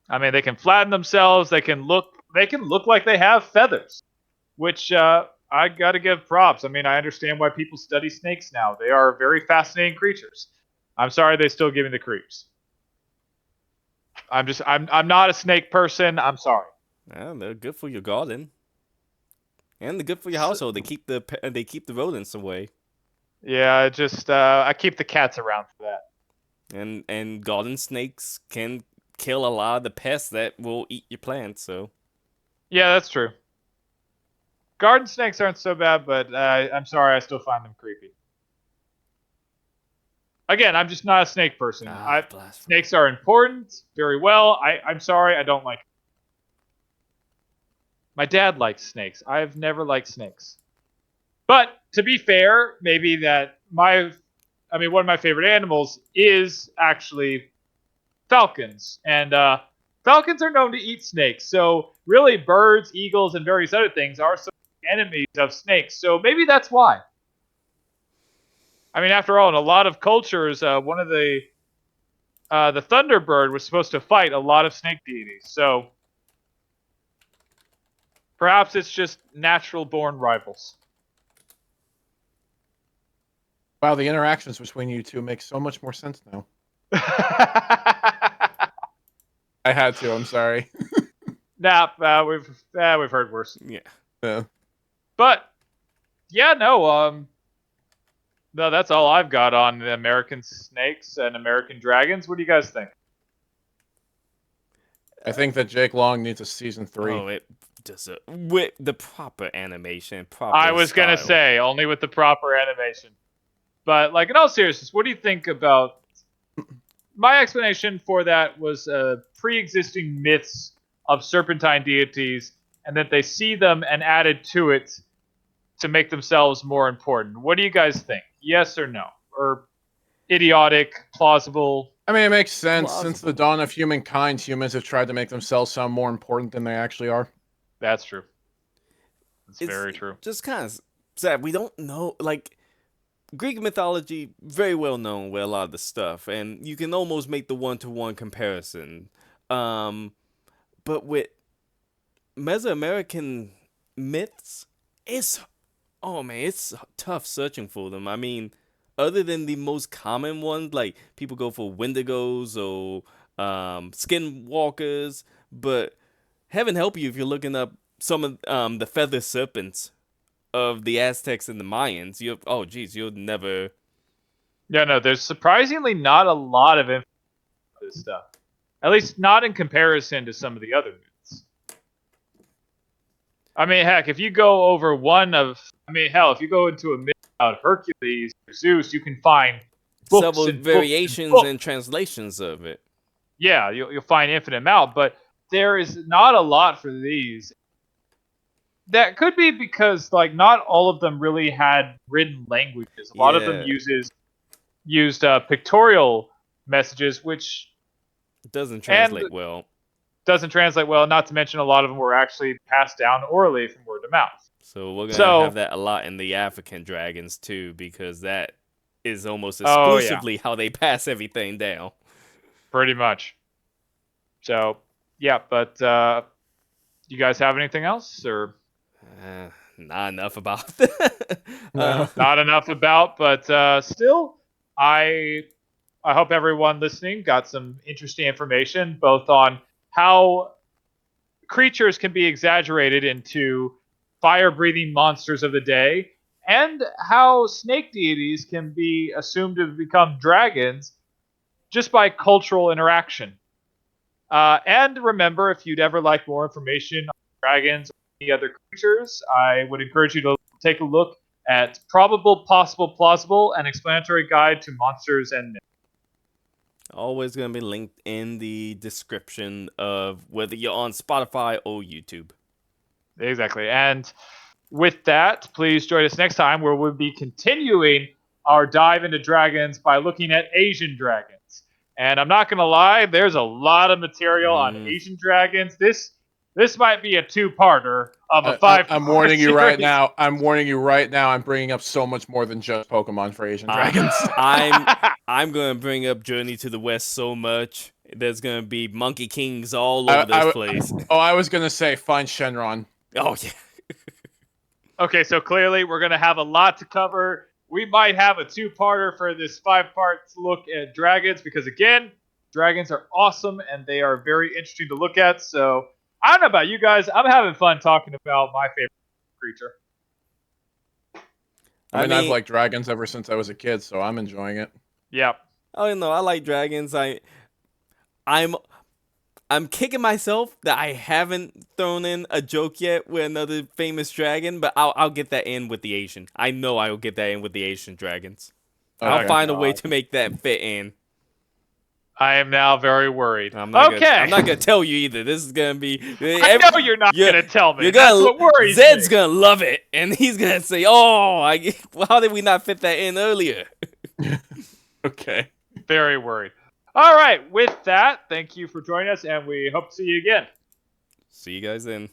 I mean, they can flatten themselves. They can look like they have feathers, which I got to give props. I mean, I understand why people study snakes now. They are very fascinating creatures. I'm sorry they still give me the creeps. I'm not a snake person. I'm sorry. Yeah, they're good for your garden, and they're good for your So, household. They keep the rodents away, yeah, I keep the cats around for that. and garden snakes can kill a lot of the pests that will eat your plants. So Yeah, that's true. Garden snakes aren't so bad, but I'm sorry, I still find them creepy. Again, I'm just not a snake person. blasphemy. Snakes are important, very well. I'm sorry, I don't like them. My dad likes snakes. I've never liked snakes. But to be fair, maybe one of my favorite animals is actually falcons. And falcons are known to eat snakes. So really, birds, eagles, and various other things are some enemies of snakes. So maybe that's why. I mean, after all, in a lot of cultures, one of the Thunderbird was supposed to fight a lot of snake deities. So perhaps it's just natural-born rivals. Wow, the interactions between you two make so much more sense now. I had to. I'm sorry. We've heard worse. Yeah. Yeah. But yeah, no, that's all I've got on the American snakes and American dragons. What do you guys think? I think that Jake Long needs a season 3. Oh, it does it with the proper animation, proper. I was gonna style. say only with the proper animation. But like in all seriousness, what do you think about? My explanation for that was pre-existing myths of serpentine deities, and that they see them and added to it to make themselves more important. What do you guys think? Yes or no? Or idiotic, plausible? I mean, it makes sense. Since the Plausible. dawn of humankind, humans have tried to make themselves sound more important than they actually are. That's true. That's It's very true. just kind of sad. We don't know, like, Greek mythology, very well known with a lot of the stuff, and you can almost make the one-to-one comparison. But with Mesoamerican myths, it's it's tough searching for them. I mean, other than the most common ones, like people go for Wendigos or Skinwalkers, but heaven help you if you're looking up some of the feather serpents of the Aztecs and the Mayans. You'll never. Yeah, no, there's surprisingly not a lot of info about this stuff. At least not in comparison to some of the other myths. I mean, heck, if you go over if you go into a myth about Hercules or Zeus, you can find books Several and books and variations books. and translations of it. Yeah, you'll find infinite amount, but there is not a lot for these. That could be because like not all of them really had written languages. A lot of them Yeah. used pictorial messages, which Doesn't translate well. doesn't translate well. Not to mention a lot of them were actually passed down orally from word to mouth. So we're gonna have that a lot in the African dragons too, because that is almost Oh, yeah. exclusively how they pass everything down. Pretty much. So yeah, but you guys have anything else or Not enough about that. No. not enough about? But still, I hope everyone listening got some interesting information, both on how creatures can be exaggerated into fire-breathing monsters of the day, and how snake deities can be assumed to become dragons just by cultural interaction. And remember, if you'd ever like more information on dragons or any other creatures, I would encourage you to take a look at Probable, Possible, Plausible, an explanatory guide to monsters and myths. Always gonna be linked in the description of whether you're on Spotify or YouTube. Exactly. And with that, please join us next time where we'll be continuing our dive into dragons by looking at Asian dragons. And I'm not going to lie, there's a lot of material on Asian dragons. This This might be a two-parter of a five-part I'm warning you right series. now. I'm warning you right now. I'm bringing up so much more than just Pokemon for Asian dragons. I'm gonna bring up Journey to the West so much. There's gonna be Monkey Kings all over this place. I was gonna say find Shenron. Oh yeah. Okay, so clearly we're going to have a lot to cover. We might have a two-parter for this five-part look at dragons because, again, dragons are awesome and they are very interesting to look at. So I don't know about you guys. I'm having fun talking about my favorite creature. I mean, I've liked dragons ever since I was a kid, so I'm enjoying it. Yep. Oh no, I like dragons. I'm kicking myself that I haven't thrown in a joke yet with another famous dragon, but I'll get that in with the Asian. I know I will get that in with the Asian dragons. Okay. I'll find a way to make that fit in. I am now very worried. I'm not Okay. I'm not gonna tell you either. This is gonna be. I know you're not going to tell me. You're That's gonna, what worries Zed's me. gonna love it, and he's gonna say, "Oh, how did we not fit that in earlier?" Okay. Very worried. All right. With that, thank you for joining us, and we hope to see you again. See you guys then.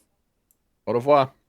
Au revoir.